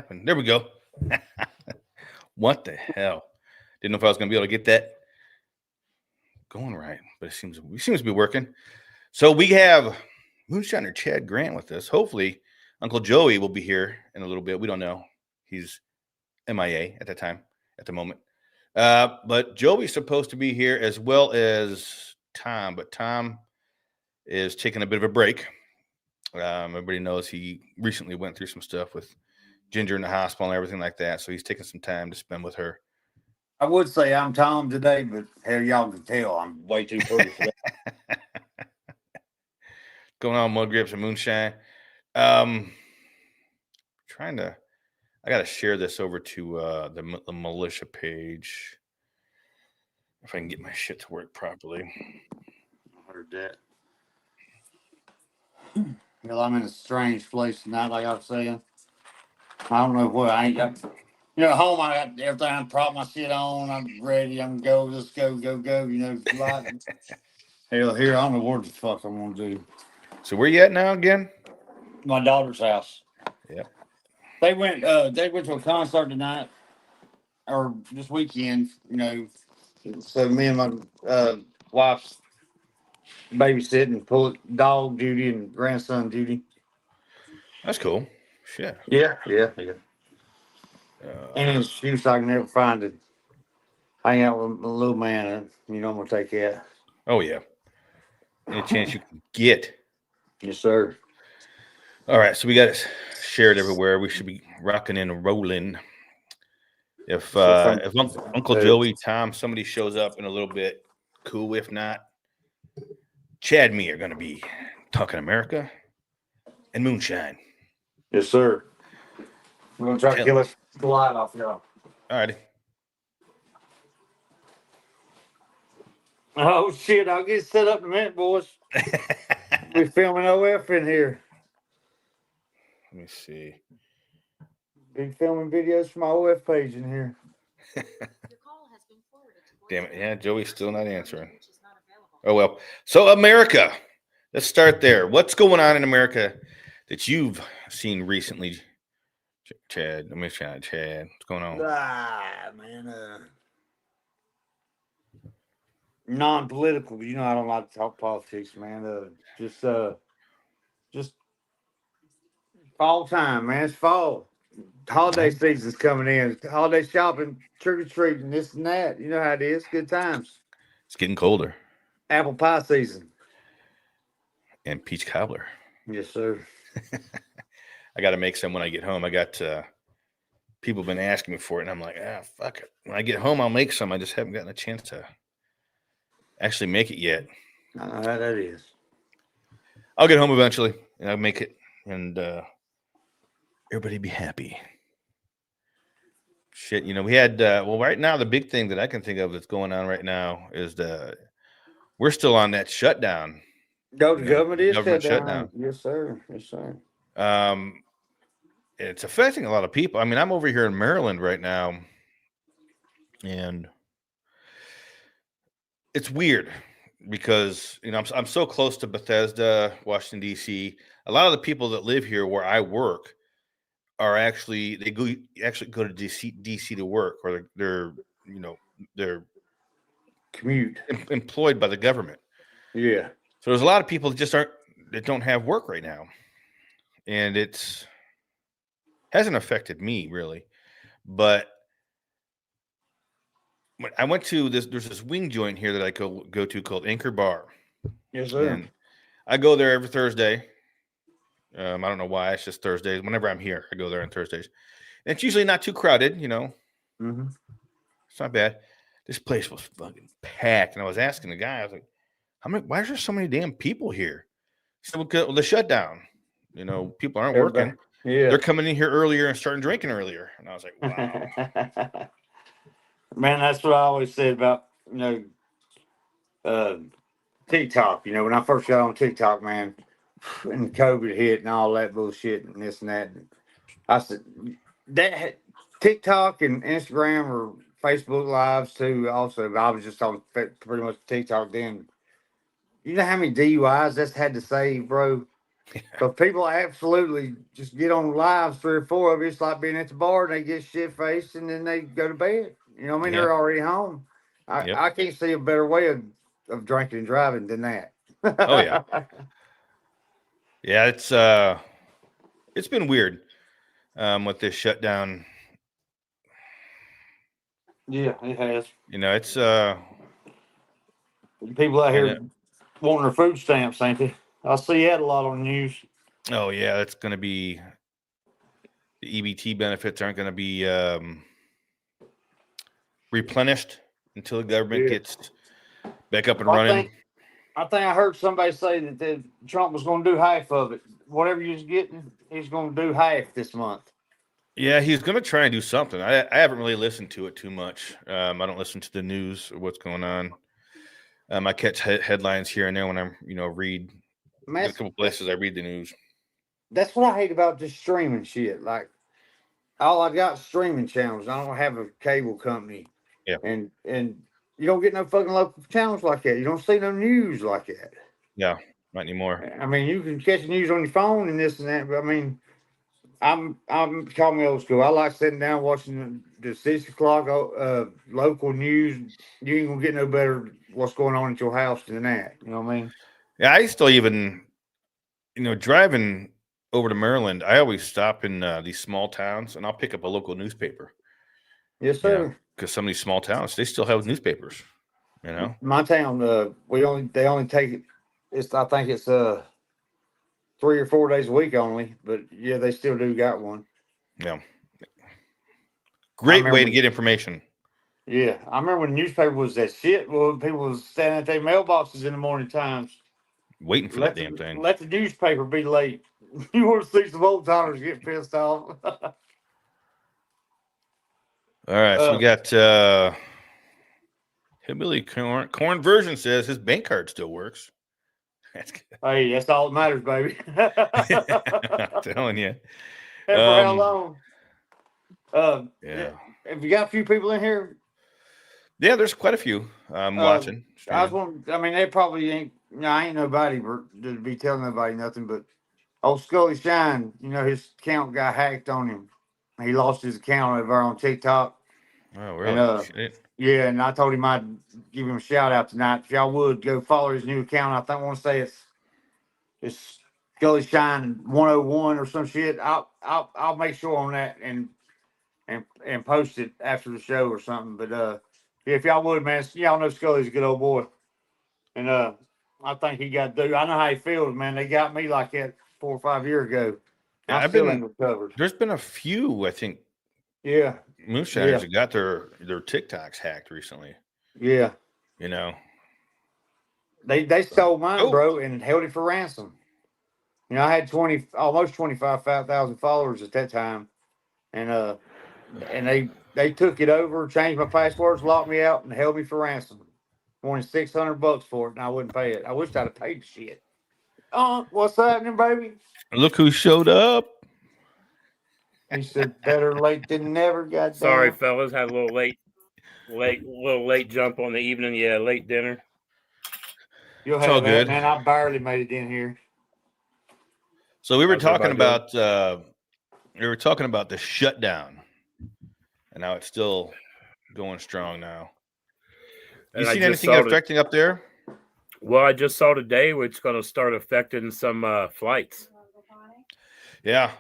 happened. There we go. What the hell? Didn't know if I was going to be able to get that going right, but it seems to be working. So we have Moonshiner Chad Grant with us. Hopefully, Uncle Joey will be here in a little bit. We don't know. He's MIA at the moment. But Joey's supposed to be here as well as Tom, but Tom is taking a bit of a break. Everybody knows he recently went through some stuff with Ginger in the hospital and everything like that, so he's taking some time to spend with her. I would say I'm Tom today, but hell, y'all can tell I'm way too pretty for that. Going on, Mud Grips and Moonshine. I got to share this over to the militia page. If I can get my shit to work properly. I heard that. Well, I'm in a strange place tonight, like I was saying. I don't know what I ain't got. At home I got everything. I prop my shit on. I'm ready. I'm go. Let's go. Like, hell, here I don't know what the fuck I'm gonna do. So where you at now again? My daughter's house. Yep. They went to a concert tonight or this weekend. So me and my wife's babysitting, pull dog duty and grandson duty. That's cool. Shit. Yeah. And excuse I can never find it. Hang out with a little man. I'm gonna take that. Oh yeah. Any chance you can get? Yes, sir. All right, so we got it shared everywhere. We should be rocking and rolling. If Uncle Joey, Tom, somebody shows up in a little bit, cool. If not, Chad and me are going to be talking America and Moonshine. Yes, sir. We're going to try to kill us the light off, y'all. All righty. Oh, shit. I'll get set up in a minute, boys. We're filming OF in here. Let me see. Been filming videos for my OF page in here. Damn it. Yeah, Joey's still not answering. Oh, well. So, America. Let's start there. What's going on in America that you've seen recently, Chad? Chad. What's going on? Man. Non-political. I don't like to talk politics, man. Just fall time, man. It's fall. Holiday season's coming in. Holiday shopping, trick-or-treating, this and that. You know how it is. Good times. It's getting colder. Apple pie season. And peach cobbler. Yes, sir. I got to make some when I get home. I got people have been asking me for it, and I'm like, fuck it. When I get home, I'll make some. I just haven't gotten a chance to actually make it yet. I know how that is. I'll get home eventually, and I'll make it, and everybody be happy. Shit, we had right now the big thing that I can think of that's going on right now is we're still on that shutdown. The government is shutdown. Yes, sir. It's affecting a lot of people. I mean, I'm over here in Maryland right now, and it's weird because I'm so close to Bethesda, Washington D.C. A lot of the people that live here where I work are actually go to DC to work, or they're commute employed by the government. Yeah. So there's a lot of people that don't have work right now, and hasn't affected me really, but when I went to there's this wing joint here that I go to called Anchor Bar. Yes, sir. And I go there every Thursday. I don't know why. It's just Thursdays. Whenever I'm here, I go there on Thursdays. And it's usually not too crowded, Mm-hmm. It's not bad. This place was fucking packed. And I was asking the guy, I was like, why is there so many damn people here? He said, well, the shutdown. People aren't working. Yeah. They're coming in here earlier and starting drinking earlier. And I was like, wow. Man, that's what I always said about, TikTok. When I first got on TikTok, man, and COVID hit and all that bullshit and this and that. I said, that TikTok and Instagram or Facebook Lives too, also. But I was just on pretty much TikTok then. You know how many DUIs that's had to save, bro? But people absolutely just get on lives, 3 or 4 of you. It's like being at the bar and they get shit faced and then they go to bed. You know what I mean? Yeah. They're already home. Yep. I can't see a better way of drinking and driving than that. Oh yeah. Yeah. It's been weird with this shutdown. Yeah, it has. It's People out and here wanting their food stamps, ain't they? I see that a lot on the news. oh yeah, that's going to be the EBT benefits aren't going to be replenished until the government Yeah. gets back up and I running. think I heard somebody say that Trump was going to do half of it. Whatever you're getting, he's going to do half this month. Yeah, he's going to try and do something. I haven't really listened to it too much. I don't listen to the news or what's going on. I catch headlines here and there when I'm, read. Man, There's a couple places I read the news. that's what I hate about this streaming shit. Like, all I got is streaming channels. I don't have a cable company. Yeah. And you don't get no fucking local channels like that. You don't see no news like that. Yeah, not anymore. I mean, you can catch the news on your phone and this and that, but I mean, I'm call me old school. I like sitting down watching the 6 o'clock local news. You ain't gonna get no better what's going on at your house than that. You know what I mean? Yeah, I still even, driving over to Maryland, I always stop in these small towns and I'll pick up a local newspaper. Yes, sir. Because some of these small towns, they still have newspapers. My town, they only take it. I think it's 3 or 4 days a week only, but yeah, they still do got one. Yeah. Great way to get information. Yeah, I remember when the newspaper was that shit. Well, people was standing at their mailboxes in the morning times, waiting for that damn thing. Let the newspaper be late. You want to see some old timers get pissed off. All right, so we got Hillbilly Corn version says his bank card still works. That's good. Hey, that's all that matters, baby. I'm telling you. And for how long? Yeah. Have you got a few people in here? Yeah, there's quite a few. I'm watching. They probably ain't. I ain't nobody to be telling nobody nothing, but old Scully Shine, his account got hacked on him. He lost his account over on TikTok. Oh, really? And, yeah, and I told him I'd give him a shout out tonight. If y'all would go follow his new account, I want to say it's Scully Shine 101 or some shit. I'll make sure on that and post it after the show or something. But if y'all would, man, y'all know Scully's a good old boy, and I think he got due. I know how he feels, man. They got me like that 4 or 5 years ago. Yeah, I still ain't recovered. There's been a few, I think. Yeah. Moonshiners that got their TikToks hacked recently. Yeah. They stole mine, bro, and held it for ransom. I had almost 25,000 followers at that time, and they took it over, changed my passwords, locked me out, and held me for ransom. Wanted $600 for it, and I wouldn't pay it. I wished I'd have paid the shit. What's happening, baby? Look who showed up. He said, "Better late than never." Goddamn. Sorry, fellas, had a little late jump on the evening. Yeah, late dinner. You'll have that, man. I barely made it in here. So we were talking about the shutdown, and now it's still going strong now. You seen anything affecting up there? Well, I just saw today it's going to start affecting some flights. Yeah.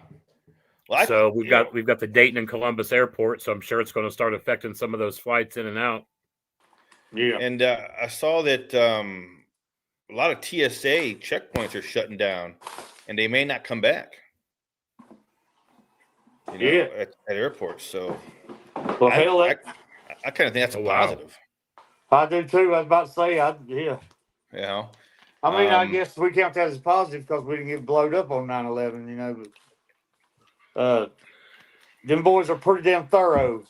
Well, so we've got the Dayton and Columbus airport, so I'm sure it's going to start affecting some of those flights in and out. Yeah. And I saw that a lot of TSA checkpoints are shutting down, and they may not come back. At airports. So, well, hell, I kind of think that's a positive. I do too. I was about to say, Yeah. I mean, I guess we count that as a positive because we didn't get blowed up on 9/11, But them boys are pretty damn thorough.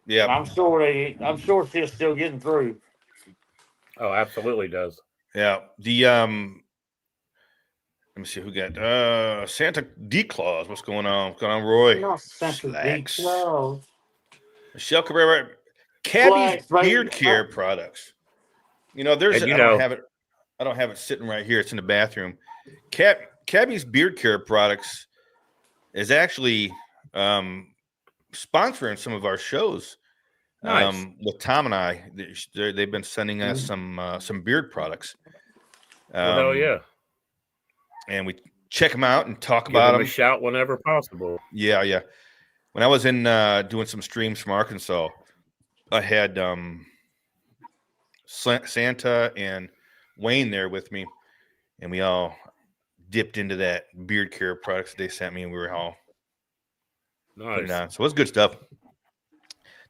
Yeah, I'm sure it's still getting through. Oh, absolutely does. Yeah. The let me see who got Santa D. Claus. What's going on? What's going on, Roy? Not Santa D. Claus. Michelle Cabrera, Cabby's beard care products. I don't have it sitting right here. It's in the bathroom. Cabby's Beard Care Products is actually sponsoring some of our shows. Nice. With Tom and I, they've been sending us some beard products. Well, hell yeah. And we check them out and talk Give about them them. a shout whenever possible. Yeah. When I was in doing some streams from Arkansas, I had Santa and Wayne there with me, and we all dipped into that beard care products they sent me, and we were all putting it on. So it was good stuff.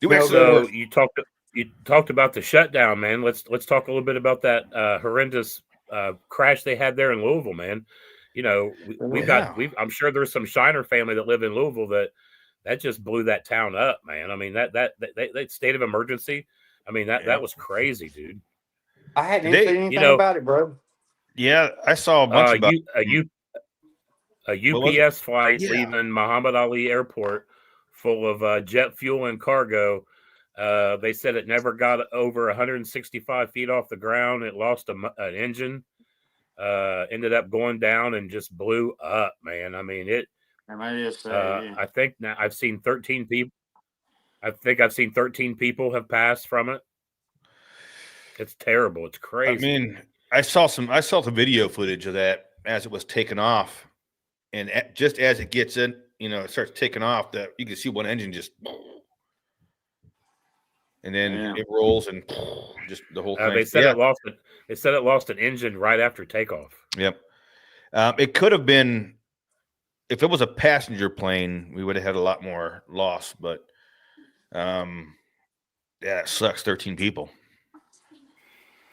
So you talked about the shutdown, man. Let's talk a little bit about that horrendous crash they had there in Louisville, man. You know, I'm sure there's some Shiner family that live in Louisville that just blew that town up, man. I mean, that state of emergency. I mean, that was crazy, dude. I hadn't seen anything about it, bro. Yeah, I saw a bunch about a UPS flight leaving Muhammad Ali Airport full of jet fuel and cargo. They said it never got over 165 feet off the ground. It lost an engine, ended up going down and just blew up, man. I mean, I think now I've seen 13 people. I think I've seen 13 people have passed from it. It's terrible. It's crazy. I mean, I saw the video footage of that as it was taking off, and just as it gets in, it starts taking off. That you can see one engine just, and then it rolls and just the whole thing. They said it lost an engine right after takeoff. Yep. It could have been, if it was a passenger plane, we would have had a lot more loss. But it sucks. 13 people.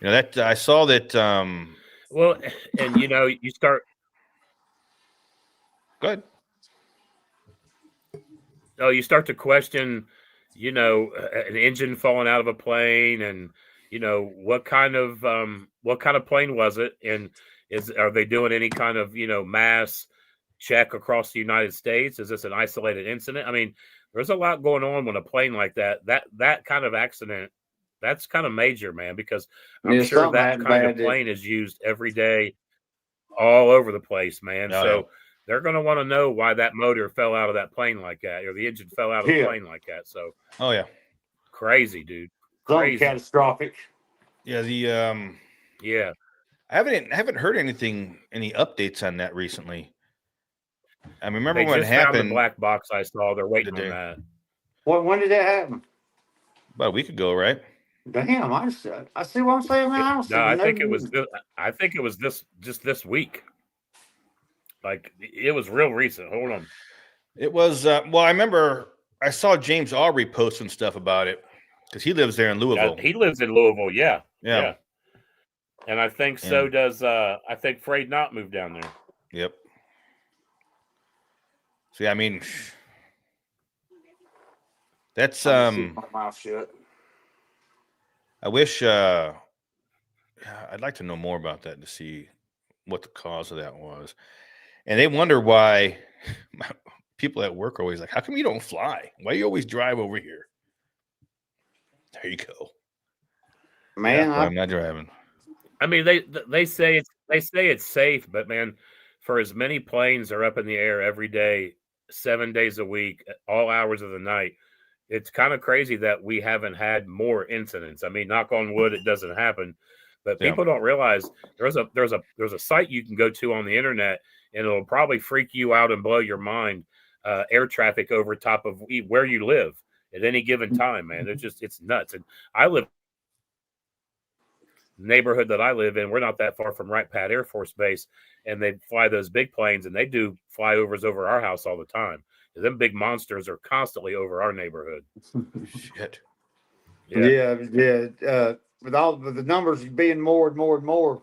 That I saw that. Well, and you start. Go ahead. Oh, you start to question, an engine falling out of a plane, and what kind of plane was it, and are they doing any kind of mass check across the United States? Is this an isolated incident? I mean, there's a lot going on when a plane like that kind of accident. That's kind of major, man, because I'm sure that kind of plane is used every day all over the place, man. They're going to want to know why that motor fell out of that plane like that, or the engine fell out of the plane like that. So, crazy, dude. Crazy. Catastrophic. Yeah. I haven't heard any updates on that recently. I remember when it happened. Found the black box I saw. They're waiting on that. When did that happen? About a week ago, right? Damn, I see what I'm saying, man. I think it was this week. Like, it was real recent. Hold on. It was I remember I saw James Aubrey posting stuff about it because he lives there in Louisville. He lives in Louisville, yeah. And I think so does I think Frayed Knott moved down there. Yep. See, I mean, that's my mouth shut. I wish I'd like to know more about that to see what the cause of that was. And they wonder why people at work are always like, how come you don't fly? Why do you always drive over here? There you go. Man, I'm not driving. I mean, they say it's safe, but man, for as many planes are up in the air every day, 7 days a week, all hours of the night, it's kind of crazy that we haven't had more incidents. I mean, knock on wood, it doesn't happen, but people don't realize there's a site you can go to on the internet, and it'll probably freak you out and blow your mind. Air traffic over top of where you live at any given time, man. It's nuts. And I live neighborhood that I live in, we're not that far from Wright Pat Air Force Base, and they fly those big planes, and they do flyovers over our house all the time. Them big monsters are constantly over our neighborhood. Shit. Yeah. With all the numbers being more and more and more,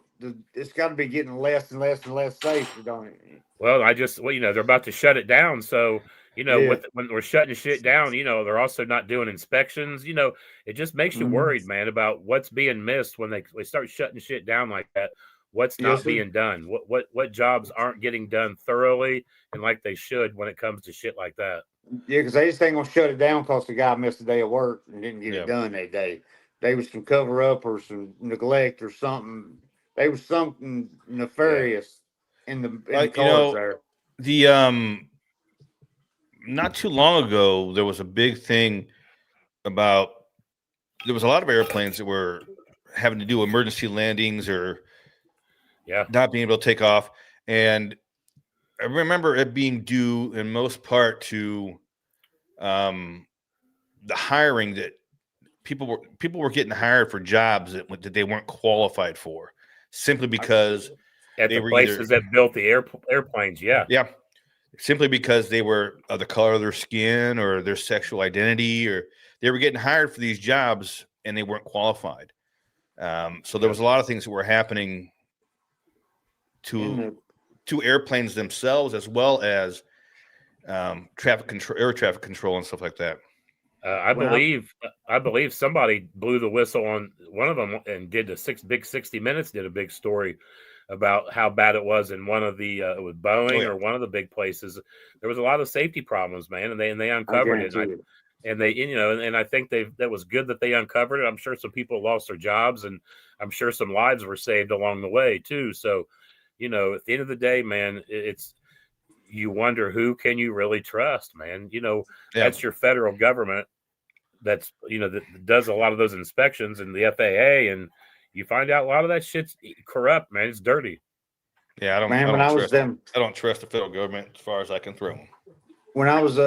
it's got to be getting less and less and less safe, don't it? Well, they're about to shut it down, so when we're shutting shit down, they're also not doing inspections. It just makes you worried, man, about what's being missed when they start shutting shit down like that. What's not being done? What jobs aren't getting done thoroughly and like they should when it comes to shit like that? Yeah, because they just ain't gonna shut it down because the guy missed a day of work and didn't get it done that day. There was some cover up or some neglect or something. There was something nefarious. in the You cards know, there. the not too long ago there was a big thing about there was a lot of airplanes that were having to do emergency landings or not being able to take off, and I remember it being due in most part to the hiring that people were getting hired for jobs that they weren't qualified for simply because at they the were places either that built the airplanes. Yeah. simply because they were of the color of their skin or their sexual identity, or they were getting hired for these jobs and they weren't qualified. So there was a lot of things that were happening to airplanes themselves, as well as air traffic control, and stuff like that. I believe somebody blew the whistle on one of them and did a big 60 Minutes did a big story about how bad it was in one of the it was Boeing or one of the big places. There was a lot of safety problems, man, and they uncovered it. And they, and I think that was good that they uncovered it. I'm sure some people lost their jobs, and I'm sure some lives were saved along the way too. So, at the end of the day, man, it's you wonder who can you really trust, man. That's your federal government. That's that does a lot of those inspections, and the FAA, and you find out a lot of that shit's corrupt, man. It's dirty. Yeah, I don't trust the federal government as far as I can throw them. When I was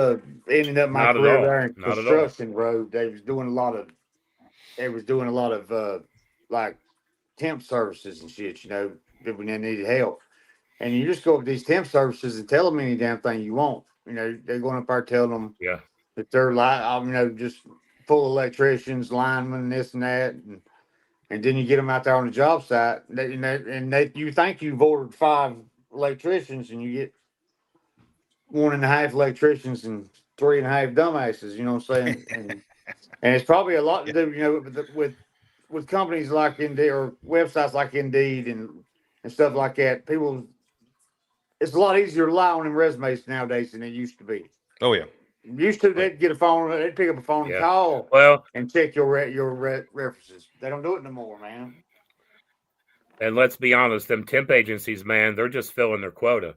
ending up my career there in construction road, they was doing a lot of like temp services and shit, when they needed help. And you just go up to these temp services and tell them any damn thing you want. They're going up there telling them that they're just full of electricians, linemen, this and that. And then you get them out there on the job site, and you think you've ordered 5 electricians, and you get 1.5 electricians and 3.5 dumbasses. You know what I'm saying? And it's probably a lot to do, with companies like Indeed or websites like Indeed and stuff like that. It's a lot easier to lie on them resumes nowadays than it used to be. Oh yeah. Used to, they'd get a phone, they'd pick up a phone and call, and check your references. They don't do it no more, man. And let's be honest, them temp agencies, man, they're just filling their quota.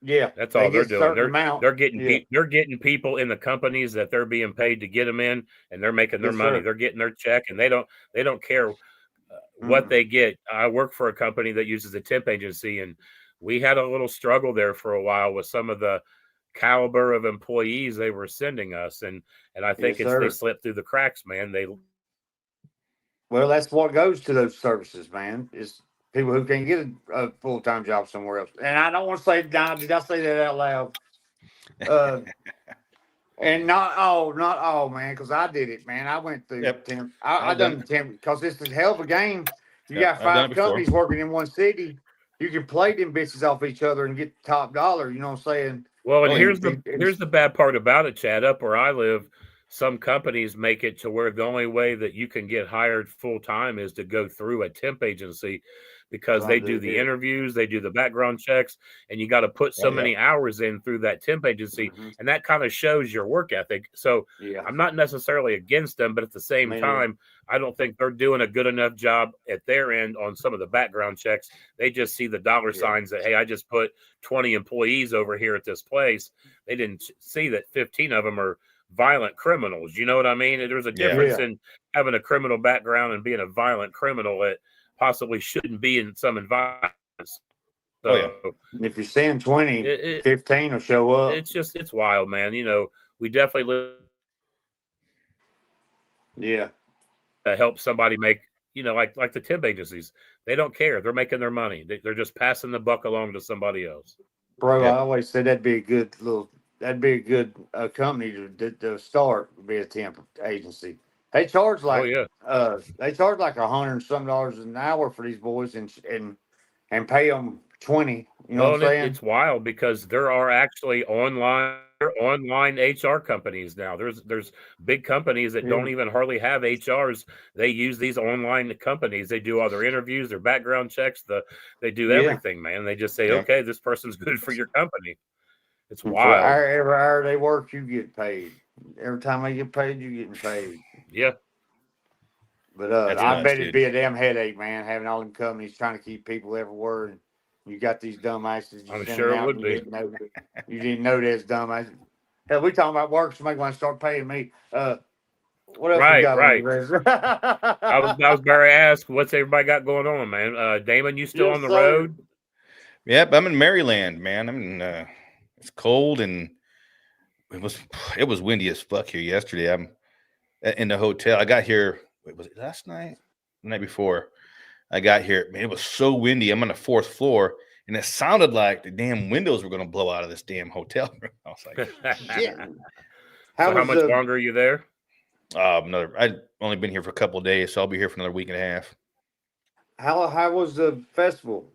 Yeah, that's all they're doing. They're getting people in the companies that they're being paid to get them in, and they're making their money. Sir. They're getting their check, and they don't care what they get. I work for a company that uses a temp agency, and we had a little struggle there for a while with some of the caliber of employees they were sending us, and I think they slipped through the cracks, man. Well, that's what goes to those services, man. Is people who can't get a full-time job somewhere else. And I don't want to say, did I say that out loud? And not all, man, because I did it, man. I went through temp. I done the temp because it's a hell of a game. You got 5 companies working in one city. You can play them bitches off each other and get the top dollar. You know what I'm saying? Well, and here's the bad part about it, Chad. Up where I live, some companies make it to where the only way that you can get hired full time is to go through a temp agency, because they do the interviews, they do the background checks, and you got to put so many hours in through that temp agency, and that kind of shows your work ethic. So I'm not necessarily against them, but at the same time, I don't think they're doing a good enough job at their end on some of the background checks. They just see the dollar signs that, hey, I just put 20 employees over here at this place. They didn't see that 15 of them are violent criminals. You know what I mean? There's a difference in having a criminal background and being a violent criminal that possibly shouldn't be in some environments. So if you're saying 20, 15 will show up. It's wild, man. We definitely live. Yeah. To help somebody make, like the temp agencies, they don't care. They're making their money. They're just passing the buck along to somebody else. Bro, I always said that'd be a good company to start, would be a temp agency. They charge like $100 and some an hour for these boys, and pay them 20. You know what I'm saying? It's wild because there are actually online HR companies now. There's big companies that don't even hardly have HRs. They use these online companies. They do all their interviews, their background checks. They do everything, man. They just say, okay, this person's good for your company. It's wild. Every hour they work, you get paid. Every time they get paid, you getting paid. Yeah. But I bet it'd be a damn headache, man, having all them companies trying to keep people everywhere. You got these dumbasses you I'm sending sure it out. would And be. you didn't know this dumbass. Hell, we talking about work. Somebody want to start paying me. What else we Right, got on right. the list? I was about to ask, what's everybody got going on, man? Damon, you still Yes, on the sir. road? Yep, I'm in Maryland, man. I'm in. It's cold and it was windy as fuck here yesterday. I'm in the hotel. I got here. Wait, was it last night? The night before? I got here. Man, it was so windy. I'm on the 4th floor, and it sounded like the damn windows were going to blow out of this damn hotel room. I was like, Shit. How much longer are you there? I've only been here for a couple of days, so I'll be here for another week and a half. How was the festival?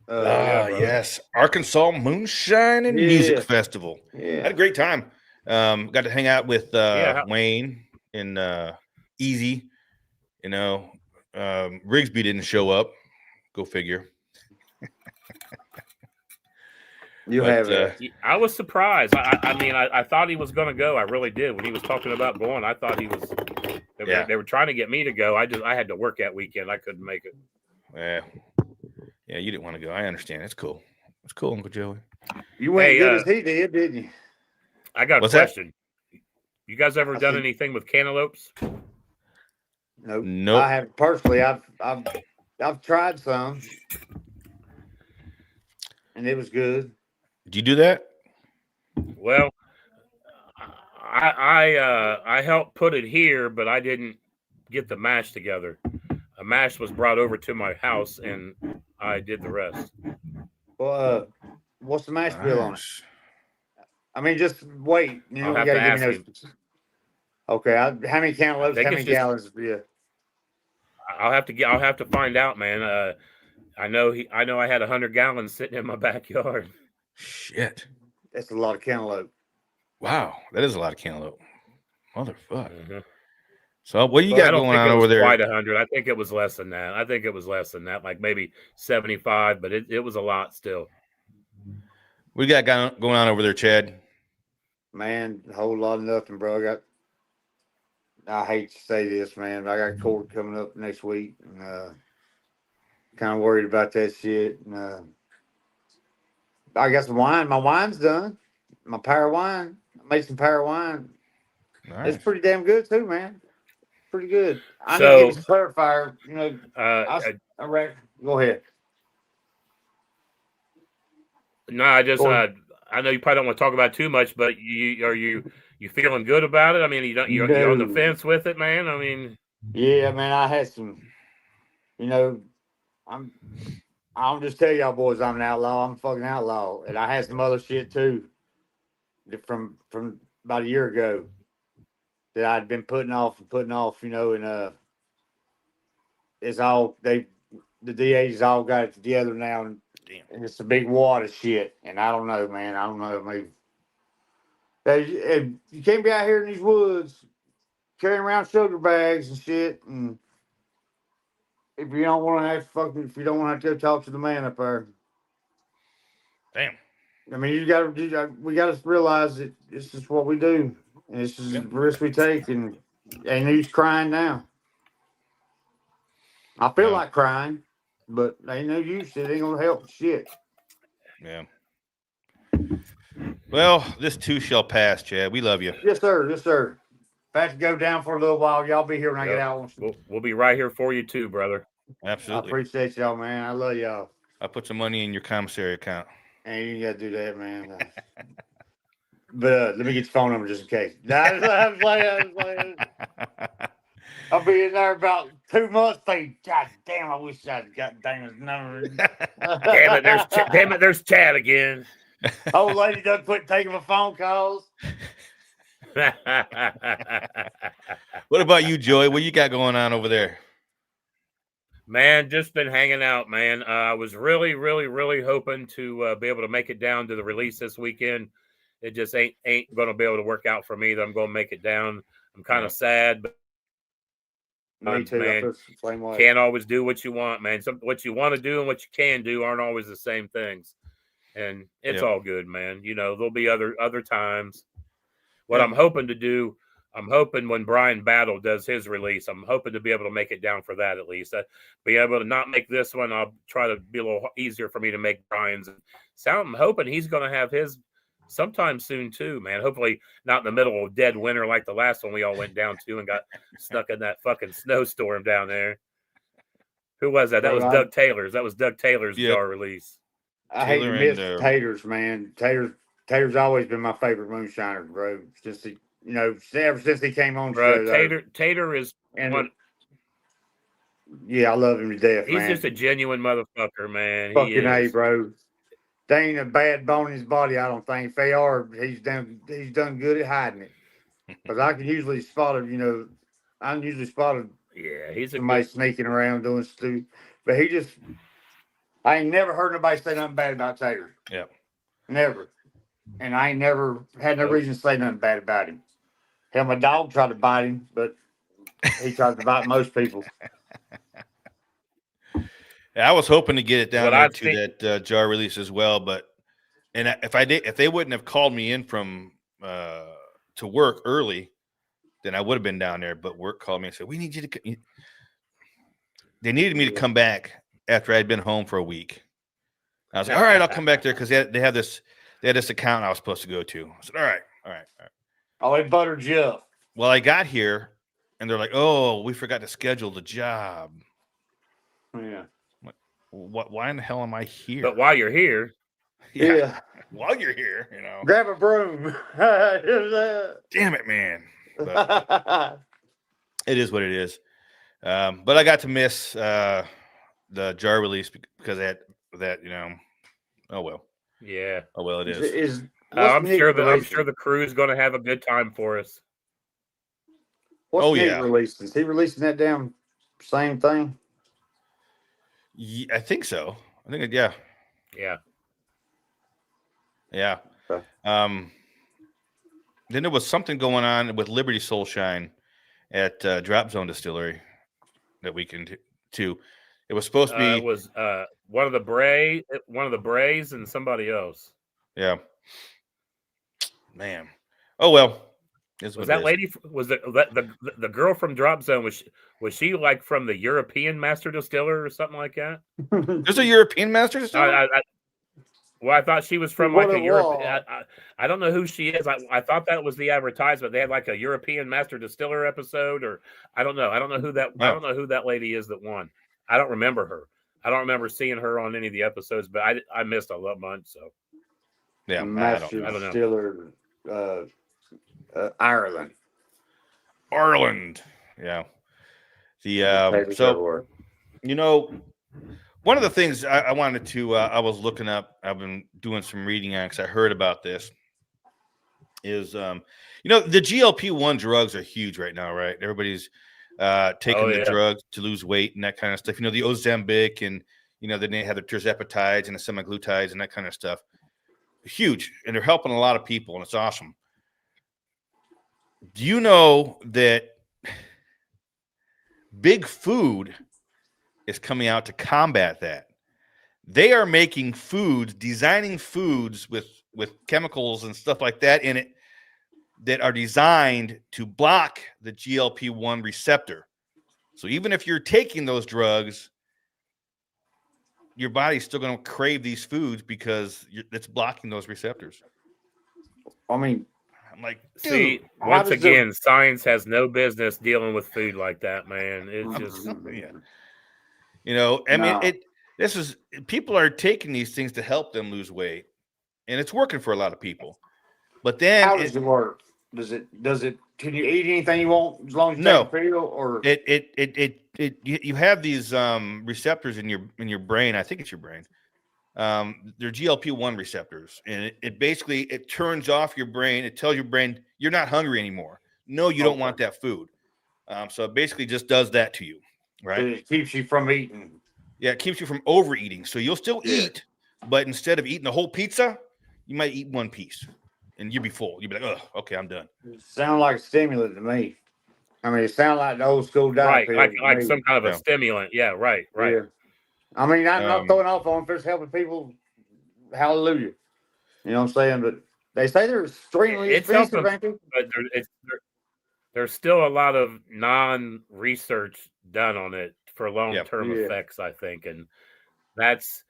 Yes, Arkansas Moonshine and Music Festival. Yeah. Had a great time. Got to hang out with Wayne and Easy. You know, Rigsby didn't show up. Go figure. I was surprised. I mean, I thought he was going to go. I really did. When he was talking about going, I thought he was. They were trying to get me to go. I had to work that weekend. I couldn't make it. Yeah, you didn't want to go. I understand. It's cool. It's cool, Uncle Joey. You went good as he did, didn't you? I got a question. You guys ever done anything with cantaloupes? Nope. I have personally. I've tried some, and it was good. Did you do that? Well, I helped put it here, but I didn't get the mash together. A mash was brought over to my house, and I did the rest. Well, what's the mash bill on it? I mean, just wait. You know, you gotta give me those. Okay, how many cantaloupes? How many gallons of beer? I'll have to find out, man. I know I had 100 gallons sitting in my backyard. Shit, that's a lot of cantaloupe. Wow, that is a lot of cantaloupe. Motherfuck. Mm-hmm. So what you got going on over there? Quite 100. I think it was less than that. Like maybe 75, but it was a lot still. What you got going on over there, Chad? Man, a whole lot of nothing, bro. I hate to say this, man, but I got court coming up next week, and kind of worried about that shit. And, I got some wine. My wine's done. My pear wine. I made some pear wine. Nice. It's pretty damn good too, man. Pretty good. I need to give you some clarifier. You know, I reckon. Go ahead. No, I know you probably don't want to talk about it too much, but you feeling good about it? I mean, you're on the fence with it, man. I mean, yeah, man. I had some. You know, I'll just tell y'all boys, I'm an outlaw. I'm a fucking outlaw, and I had some other shit too. From about a year ago that I'd been putting off, you know, and it's all the DA's all got it together now, and it's a big wad of shit. And I don't know, man. I don't know. Maybe you can't be out here in these woods carrying around sugar bags and shit. And if you don't want to have to go talk to the man up there. Damn. I mean, we got to realize that this is what we do, and this is the risk we take, and ain't no use crying now. I feel like crying, but ain't no use. It ain't gonna help shit. Yeah. Well, this too shall pass, Chad. We love you. Yes, sir. Yes, sir. If I have to go down for a little while, y'all be here when I get out. We'll be right here for you too, brother. Absolutely. I appreciate y'all, man. I love y'all. I put some money in your commissary account. And you gotta do that, man. But let me get your phone number just in case. I'm playing. I'll be in there about 2 months. God damn! I wish I'd got Dana's number. Damn it! There's Chad again. Old lady doesn't quit taking my phone calls. What about you, Joey? What you got going on over there? Man, just been hanging out, man. I was really, really, really hoping to be able to make it down to the release this weekend. It just ain't going to be able to work out for me that I'm going to make it down. I'm kind of sad, but me too. Man, can't always do what you want, man. What you want to do and what you can do aren't always the same things, and it's all good, man. You know, there'll be other times. What I'm hoping to do, I'm hoping when Brian Battle does his release, I'm hoping to be able to make it down for that at least. Be able to not make this one. I'll try to be a little easier for me to make Brian's. I'm hoping he's going to have his sometime soon too, man. Hopefully not in the middle of dead winter like the last one we all went down to and got stuck in that fucking snowstorm down there. Who was that? That was Doug Taylor's. That was Doug Taylor's jar release. I hate to miss Taters, man. Tater's always been my favorite moonshiner, bro. Since he, ever since he came on bro, show. Tater is one. Yeah, I love him to death, He's man. just a genuine motherfucker, man. Fucking A, bro. They ain't a bad bone in his body, I don't think. If they are, he's done good at hiding it. Because I can usually spot him, I can usually spot him. Yeah, he's somebody sneaking around doing stupid. But I ain't never heard nobody say nothing bad about Tater. Yeah. Never. And I ain't never had no reason to say nothing bad about him. Hell, my dog tried to bite him, but he tried to bite most people. I was hoping to get it down there to that jar release as well, but if they wouldn't have called me in from to work early, then I would have been down there. But work called me and said, "We need you to." They needed me to come back after I'd been home for a week. I was like, "All right, I'll come back there," because they had this account I was supposed to go to. I said, "All right." Oh, they buttered you up. Well, I got here, and they're like, "Oh, we forgot to schedule the job." Yeah. What? Why in the hell am I here? But while you're here, yeah. While you're here, grab a broom. Damn it, man! But it is what it is. But I got to miss the jar release because of that. Oh well. Yeah. Oh well, it is. I'm sure the crew is going to have a good time for us. What's Nick releasing? Is he releasing that damn same thing? Yeah, I think so. I think yeah. Okay. Then there was something going on with Liberty Soulshine at Drop Zone Distillery that weekend too. It was supposed to be. It was one of the Brays, and somebody else. Yeah. Man. Oh well. Was that lady? Was the girl from Drop Zone? Was she like from the European Master Distiller or something like that? There's a European Master Distiller. I thought she was from like a European. I don't know who she is. I thought that was the advertisement. They had like a European Master Distiller episode, or I don't know. I don't know who that. I don't know who that lady is that won. I don't remember her. I don't remember seeing her on any of the episodes, but I missed a bunch. So yeah, Master Distiller, Ireland. Yeah. So one of the things I wanted to, I was looking up, I've been doing some reading on because I heard about this, is, the GLP-1 drugs are huge right now, right? Everybody's taking the drugs to lose weight and that kind of stuff. The Ozempic and, then they have the tirzepatides and the semaglutides and that kind of stuff. Huge. And they're helping a lot of people, and it's awesome. Do you know that Big Food is coming out to combat that? They are making foods, designing foods with chemicals and stuff like that in it that are designed to block the GLP-1 receptor. So even if you're taking those drugs, your body's still going to crave these foods because it's blocking those receptors. I mean, I'm like, dude, see, once again, science has no business dealing with food like that, man. It's just, this is, people are taking these things to help them lose weight, and it's working for a lot of people. But then, how does it work? Does it? Can you eat anything you want as long as you take a pill, or you have these receptors in your brain. I think it's your brain. They're GLP-1 receptors, and it basically turns off your brain. It tells your brain you're not hungry anymore. No, you don't want that food. So it basically just does that to you, right? It keeps you from eating. Yeah, it keeps you from overeating. So you'll still eat, but instead of eating the whole pizza, you might eat one piece, and you'll be full. You'll be like, "Oh, okay, I'm done." It sounds like a stimulant to me. I mean, it sounds like the old school diet, right? Like some kind of a stimulant. Yeah, right. Yeah. I mean, I'm not throwing off on if it's helping people. Hallelujah. You know what I'm saying? But they say they're extremely expensive, but there's still a lot of non-research done on it for long-term Yeah. effects, I think. And that's,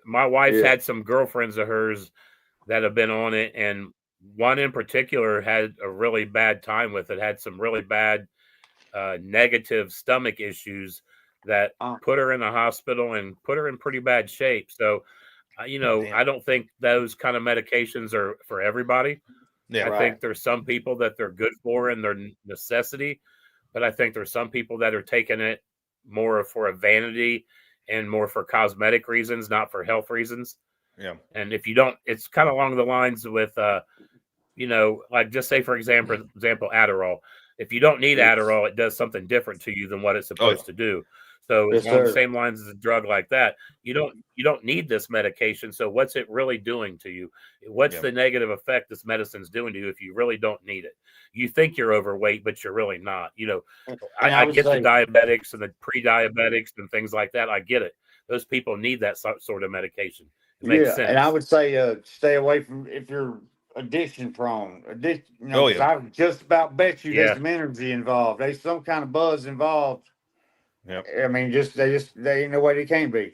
my wife's had some girlfriends of hers that have been on it, and one in particular had a really bad time with it, had some really bad negative stomach issues that put her in the hospital and put her in pretty bad shape. So, I don't think those kind of medications are for everybody. Yeah, I think there's some people that they're good for and they're necessity, but I think there's some people that are taking it more for a vanity and more for cosmetic reasons, not for health reasons. Yeah. And if you don't, it's kind of along the lines with, like just say, for example, Adderall. If you don't need Adderall, it does something different to you than what it's supposed to do. So it's along the same lines as a drug like that. You don't need this medication. So what's it really doing to you? What's the negative effect this medicine's doing to you if you really don't need it? You think you're overweight, but you're really not. I get the diabetics and the pre-diabetics and things like that. I get it. Those people need that sort of medication. It makes sense. And I would say stay away from if you're addiction prone. I would just about bet you there's some energy involved. There's some kind of buzz involved. Yep. I mean, they ain't no way they can be.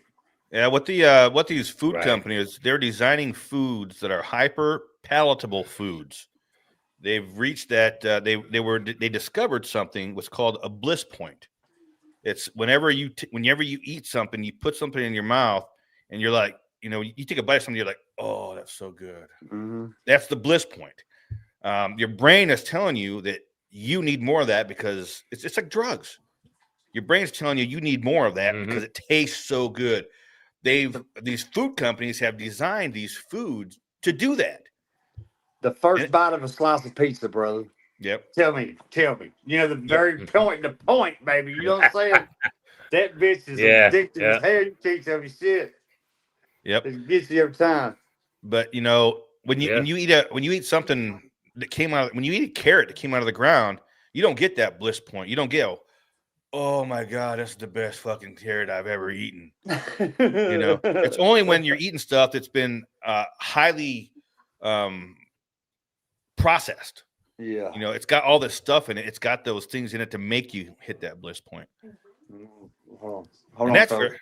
Yeah, what these food companies, they're designing foods that are hyper palatable foods. They've reached that they discovered something what's called a bliss point. It's whenever you eat something, you put something in your mouth, and you're like, you take a bite of something, you're like, oh, that's so good. Mm-hmm. That's the bliss point. Your brain is telling you that you need more of that because it's like drugs. Your brain's telling you need more of that because it tastes so good. These food companies have designed these foods to do that. The first bite of a slice of pizza, brother. Yep. Tell me. The very point, baby. You know what I'm saying? That bitch is addicted as hell. You can't tell me shit. Yep. It gets you every time. But when you eat something that came out, when you eat a carrot that came out of the ground, you don't get that bliss point. You don't get, oh my God, that's the best fucking carrot I've ever eaten. It's only when you're eating stuff that's been highly processed. Yeah. It's got all this stuff in it. It's got those things in it to make you hit that bliss point. Hold and on, that's folks.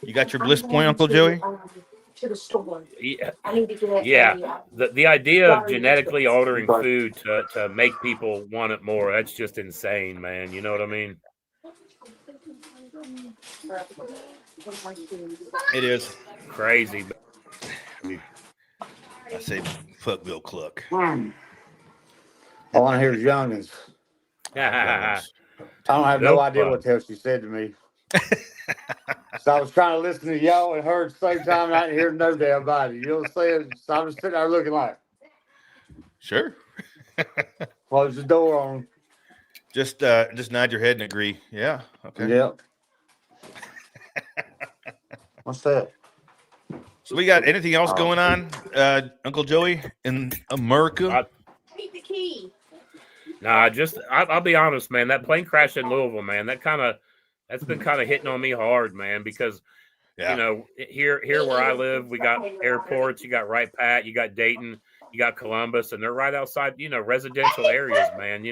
You got your bliss point, Uncle Joey? To the store. Yeah. I need to get The idea of genetically altering food to make people want it more, that's just insane, man. You know what I mean? It is crazy. I say fuck Bill Cluck. All I hear is youngins. I don't have no idea what the hell she said to me. So I was trying to listen to y'all and her at the same time, and I didn't hear no damn body. You know what I'm saying? So I was sitting there looking like, sure. Close the door on them. Just nod your head and agree. Yeah. Okay. Yep. What's that? So we got anything else going on, Uncle Joey, in America? Take the key. Nah, I'll be honest, man. That plane crash in Louisville, man, that's been kind of hitting on me hard, man, because here where I live, we got airports, you got Wright Pat, you got Dayton, you got Columbus, and they're right outside, residential areas, man.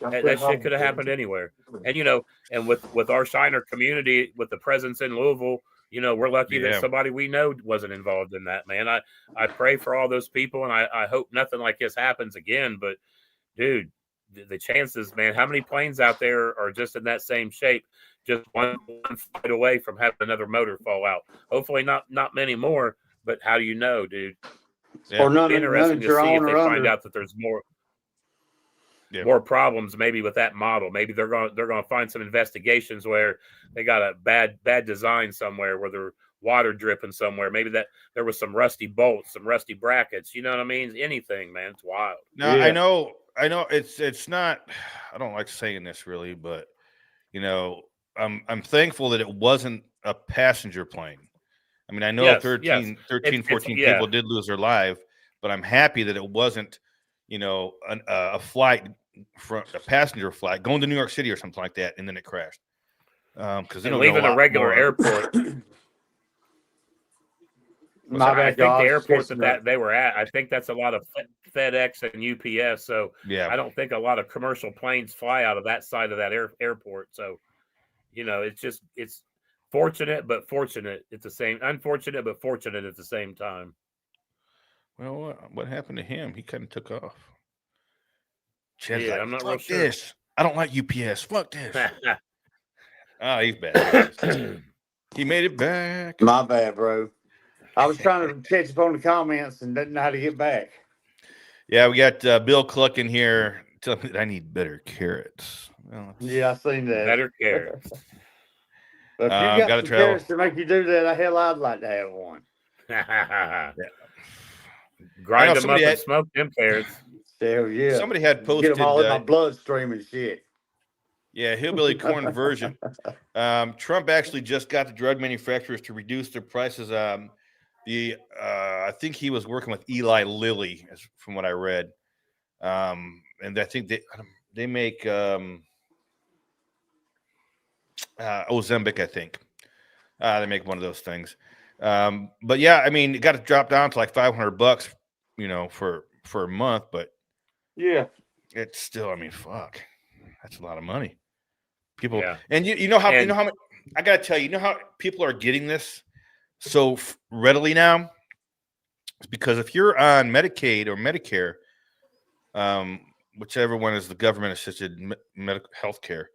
That shit could have happened anywhere. And and with our Shiner community, with the presence in Louisville, we're lucky that somebody we know wasn't involved in that, man. I pray for all those people, and I hope nothing like this happens again. But dude, the chances, man, how many planes out there are just in that same shape, just one flight away from having another motor fall out? Hopefully not many more, but how do you know, dude? Yeah. Or none, interesting to see if they find out that there's more problems maybe with that model. Maybe they're going to find some investigations where they got a bad design somewhere, where there's water dripping somewhere. Maybe that there was some rusty bolts, some rusty brackets. You know what I mean? Anything, man. It's wild. No, I know it's not, I don't like saying this really, but I'm thankful that it wasn't a passenger plane. I mean, I know 13, 14 people did lose their life, but I'm happy that it wasn't, a flight, a passenger flight going to New York City or something like that, and then it crashed. Because leaving a regular airport. My I bad, think y'all. the I was airport catching that up. they were at, I think that's a lot of FedEx and UPS. So Yeah. I don't think a lot of commercial planes fly out of that side of that airport. So, it's fortunate, but fortunate at the same, unfortunate, but fortunate at the same time. Well, what happened to him? He kind of took off. Chad's Yeah, like, I'm not real fuck sure. this. I don't like UPS. Fuck this. Oh, he's bad. He made it back. My bad, bro. I was trying to catch up on the comments and didn't know how to get back. Yeah, we got Bill Cluck in here telling me that I need better carrots. Well, Yeah, I seen that. Better carrots. But if you got gotta some travel. carrots to make you do that, hell, I'd like to have one. Grind them up somebody and had- smoke them carrots. Hell yeah. Somebody had Get posted, them all in my bloodstream and shit. yeah, hillbilly corn version. Trump actually just got the drug manufacturers to reduce their prices. I think he was working with Eli Lilly, from what I read. And I think they make Ozempic, I think. They make one of those things. But yeah, I mean, it got to drop down to like $500, for a month. But Yeah. it's still, I mean, fuck, that's a lot of money. People, Yeah. and you know how much, I gotta tell you, how people are getting this so readily now. It's because if you're on Medicaid or Medicare, whichever one is the government assisted medical health care,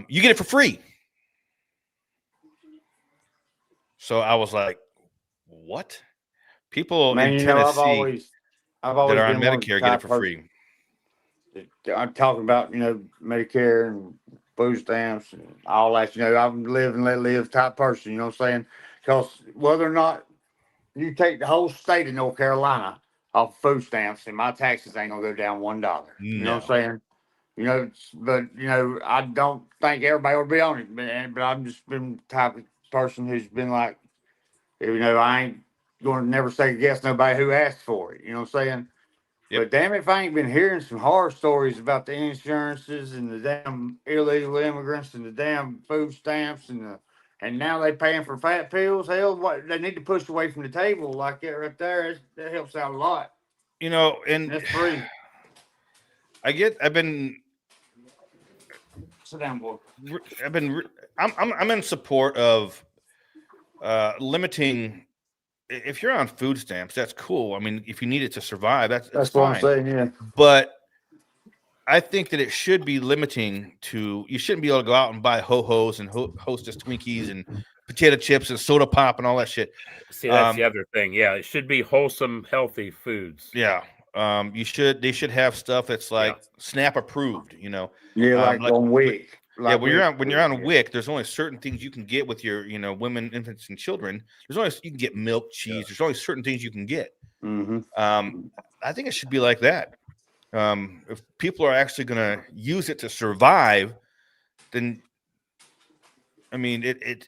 you get it for free. So I was like, what? People in Tennessee I've always that are on been one Medicare get it for free. I'm talking about, Medicare and food stamps and all that. I'm live and let live type person, you know what I'm saying? Because whether or not you take the whole state of North Carolina off food stamps, and my taxes ain't gonna go down $1. You know what I'm saying? But I don't think everybody will be on it. But I've just been the type of person who's been like, I ain't gonna never second guess nobody who asked for it. You know what I'm saying? Yep. But damn, if I ain't been hearing some horror stories about the insurances and the damn illegal immigrants and the damn food stamps and now they paying for fat pills. Hell, what they need to push away from the table like that right there. That helps out a lot. And that's free. I've been Sit down, boy. I'm in support of limiting. If you're on food stamps, that's cool. I mean, if you need it to survive, that's what fine. I'm saying. Yeah. But I think that it should be limiting to. You shouldn't be able to go out and buy ho-hos and Hostess Twinkies and potato chips and soda pop and all that shit. See, that's the other thing. Yeah, it should be wholesome, healthy foods. Yeah. They should have stuff that's like SNAP approved. Yeah, like on WIC. Like when you're on WIC, there's only certain things you can get with your, women, infants, and children. You can get milk, cheese. There's only certain things you can get. Mm-hmm. I think it should be like that. If people are actually going to use it to survive, then I mean it's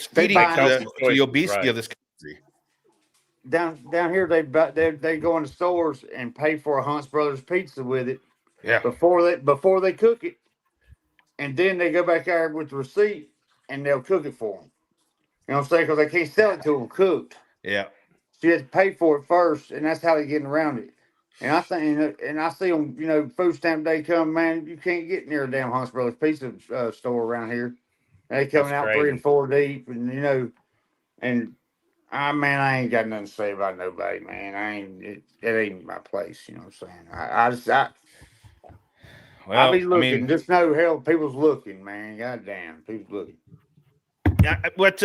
feeding the obesity of this country. Down here, they go in the stores and pay for a Hunt's Brothers pizza with it. Yeah. Before they cook it, and then they go back there with the receipt and they'll cook it for them. You know what I'm saying? Because they can't sell it to them cooked. Yeah. So you have to pay for it first, and that's how they're getting around it. And I think, and I see them, food stamp day come, man, you can't get near a damn Hunt's Brothers pizza store around here. They coming out 3 and 4 deep, and I ain't got nothing to say about nobody, man. It ain't my place, you know what I'm saying? I'll be looking. Just know, hell, people's looking, man. Goddamn, people's looking. Yeah, but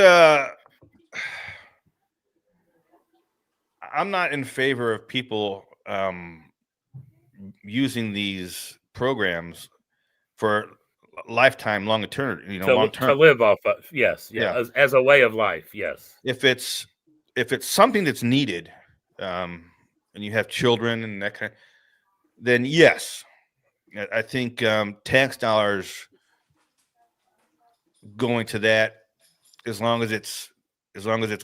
I'm not in favor of people using these programs for lifetime, long term, long term to live off of. Yes, as a way of life. Yes. If it's something that's needed, and you have children and that kind, then yes, I think tax dollars going to that, as long as it's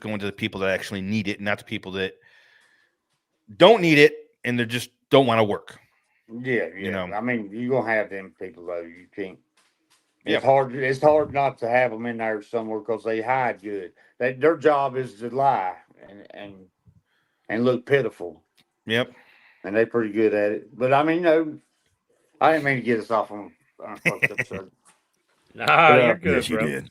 going to the people that actually need it, not the people that don't need it and they just don't want to work. Yeah. I mean, you're gonna have them people though. You can't. It's Yeah. hard. It's hard not to have them in there somewhere because they hide good. Their job is to lie and look pitiful, Yep. and they're pretty good at it. But I mean, I didn't mean to get us off on a fucked up subject. Nah, But you're good, Yes, you bro. did.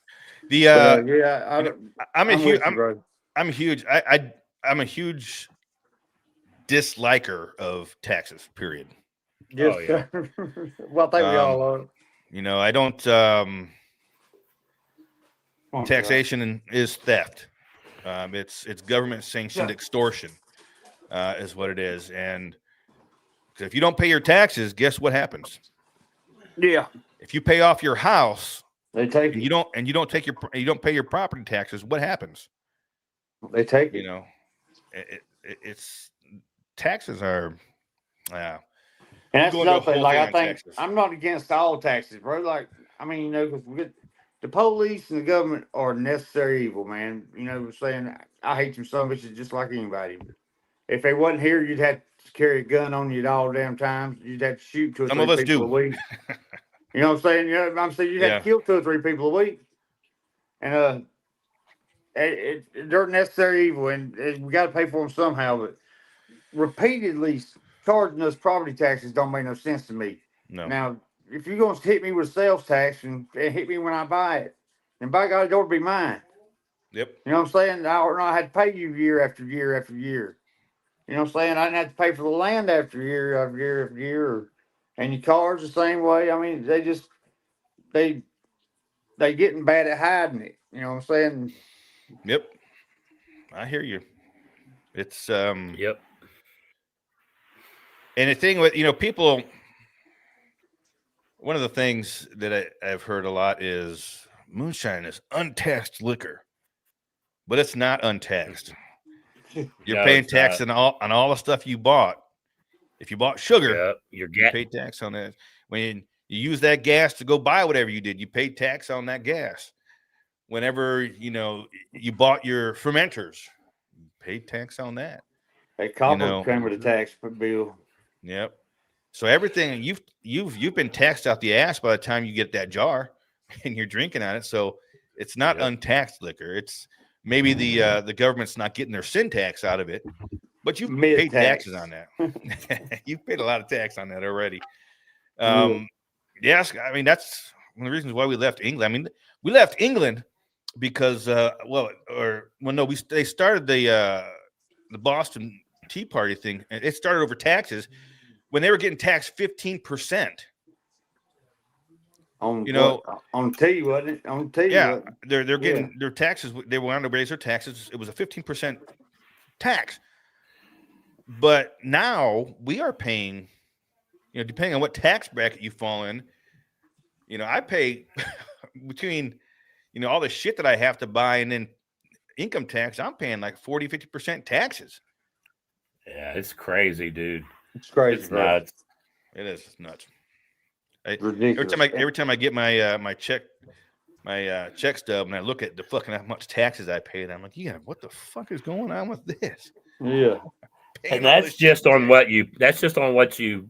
yeah, You know, I'm a I'm huge with you, bro. I'm huge. I'm a huge disliker of taxes. Period. Yes, Oh, yeah. sir. Well, I think we all are. I don't. Come on, Josh. Taxation is theft. It's government sanctioned extortion, is what it is. And if you don't pay your taxes, guess what happens? Yeah, If you pay off your house they take and it. you don't pay your property taxes, what happens? They take You it. know, it's taxes are. And that's Go into a another thing. whole Like thing I on think taxes. I'm not against all taxes, bro. Like I mean, because the police and the government are necessary evil, man. You know what I'm saying? I hate them some bitches just like anybody. If they wasn't here, you'd have to carry a gun on you at all damn times. You'd have to shoot two or Some three of us people do. a week. You know what I'm saying? You know what I'm saying? You'd have Yeah. to kill 2 or 3 people a week. And they're necessary evil, and we got to pay for them somehow. But repeatedly charging us property taxes don't make no sense to me. No. Now, if you're going to hit me with sales tax and hit me when I buy it, then by God, it ought to be mine. Yep. You know what I'm saying? I ought not have to pay you year after year after year. You know what I'm saying? I didn't have to pay for the land after year after year after year. And your cars the same way. I mean, they getting bad at hiding it. You know what I'm saying? Yep. I hear you. It's Yep. And the thing with people, one of the things that I've heard a lot is moonshine is untaxed liquor, but it's not untaxed. You're No, paying it's tax not. on all the stuff you bought. If you bought sugar, Yep. you pay tax on that. When you use that gas to go buy whatever you did, you pay tax on that gas. Whenever you bought your fermenters, you paid tax on that. That copper came with a tax bill. Yep. So everything you've been taxed out the ass by the time you get that jar and you're drinking on it. So it's not untaxed liquor. It's maybe the government's not getting their sin tax out of it, but you've paid taxes on that. You've paid a lot of tax on that already. Yes, I mean that's one of the reasons why we left England. I mean, we left England because they started the Boston Tea Party thing, and it started over taxes when they were getting taxed 15%. On tea, wasn't it? On tea, yeah, they're getting their taxes. They wanted to raise their taxes. It was a 15% tax, but now we are paying. Depending on what tax bracket you fall in, I pay between all the shit that I have to buy and then income tax. I'm paying like 40-50% taxes. Yeah, it's crazy, dude. It's crazy. It's nuts. It is. It's nuts. Ridiculous. Every time I get my check stub and I look at the fucking how much taxes I paid, I'm like, what the fuck is going on with this? Yeah. And that's just on what you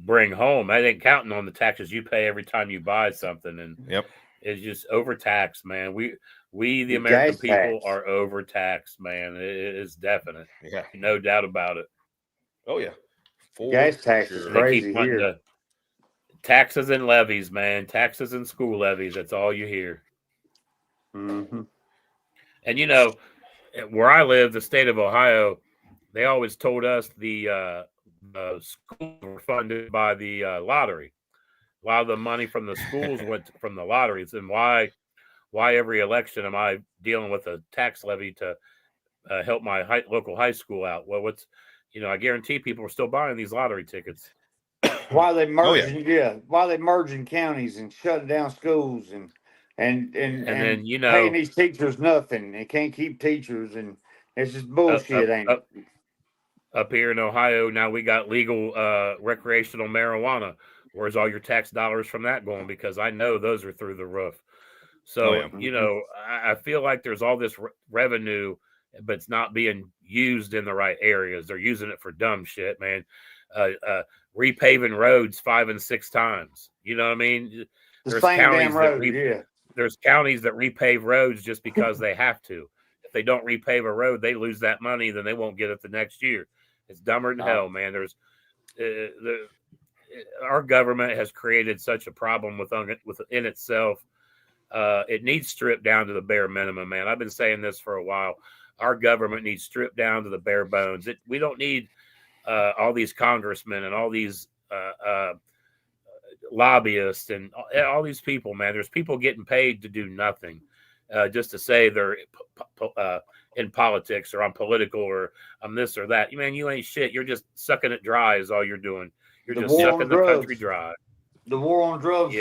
bring home. I ain't counting on the taxes you pay every time you buy something. And yep, it's just overtaxed, man. We the American people are overtaxed, man. It is definite. Yeah, no doubt about it. Oh yeah, gas tax is crazy. They keep wanting here. Taxes and levies, man. Taxes and school levies. That's all you hear. Mm-hmm. And where I live, the state of Ohio, they always told us the schools were funded by the lottery. A lot of the money from the schools went from the lotteries. And why every election am I dealing with a tax levy to help my local high school out? Well, I guarantee people are still buying these lottery tickets. Why they merging? Why they merging counties and shutting down schools and then paying these teachers nothing? They can't keep teachers, and it's just bullshit, ain't it? Up here in Ohio, now we got legal recreational marijuana. Where's all your tax dollars from that going? Because I know those are through the roof. So, I feel like there's all this revenue, but it's not being used in the right areas. They're using it for dumb shit, man. Repaving roads 5 and 6 times. You know what I mean? The there's same counties damn that road, yeah. there's counties that repave roads just because they have to. If they don't repave a road, they lose that money, then they won't get it the next year. It's dumber than hell, man. There's our government has created such a problem within itself. It needs stripped down to the bare minimum, man. I've been saying this for a while. Our government needs stripped down to the bare bones. We don't need all these congressmen and all these lobbyists and all these people, man. There's people getting paid to do nothing, just to say they're in politics or I'm political or I'm this or that. Man, you ain't shit. You're just sucking it dry is all you're doing. You're just sucking the country dry. The war on drugs,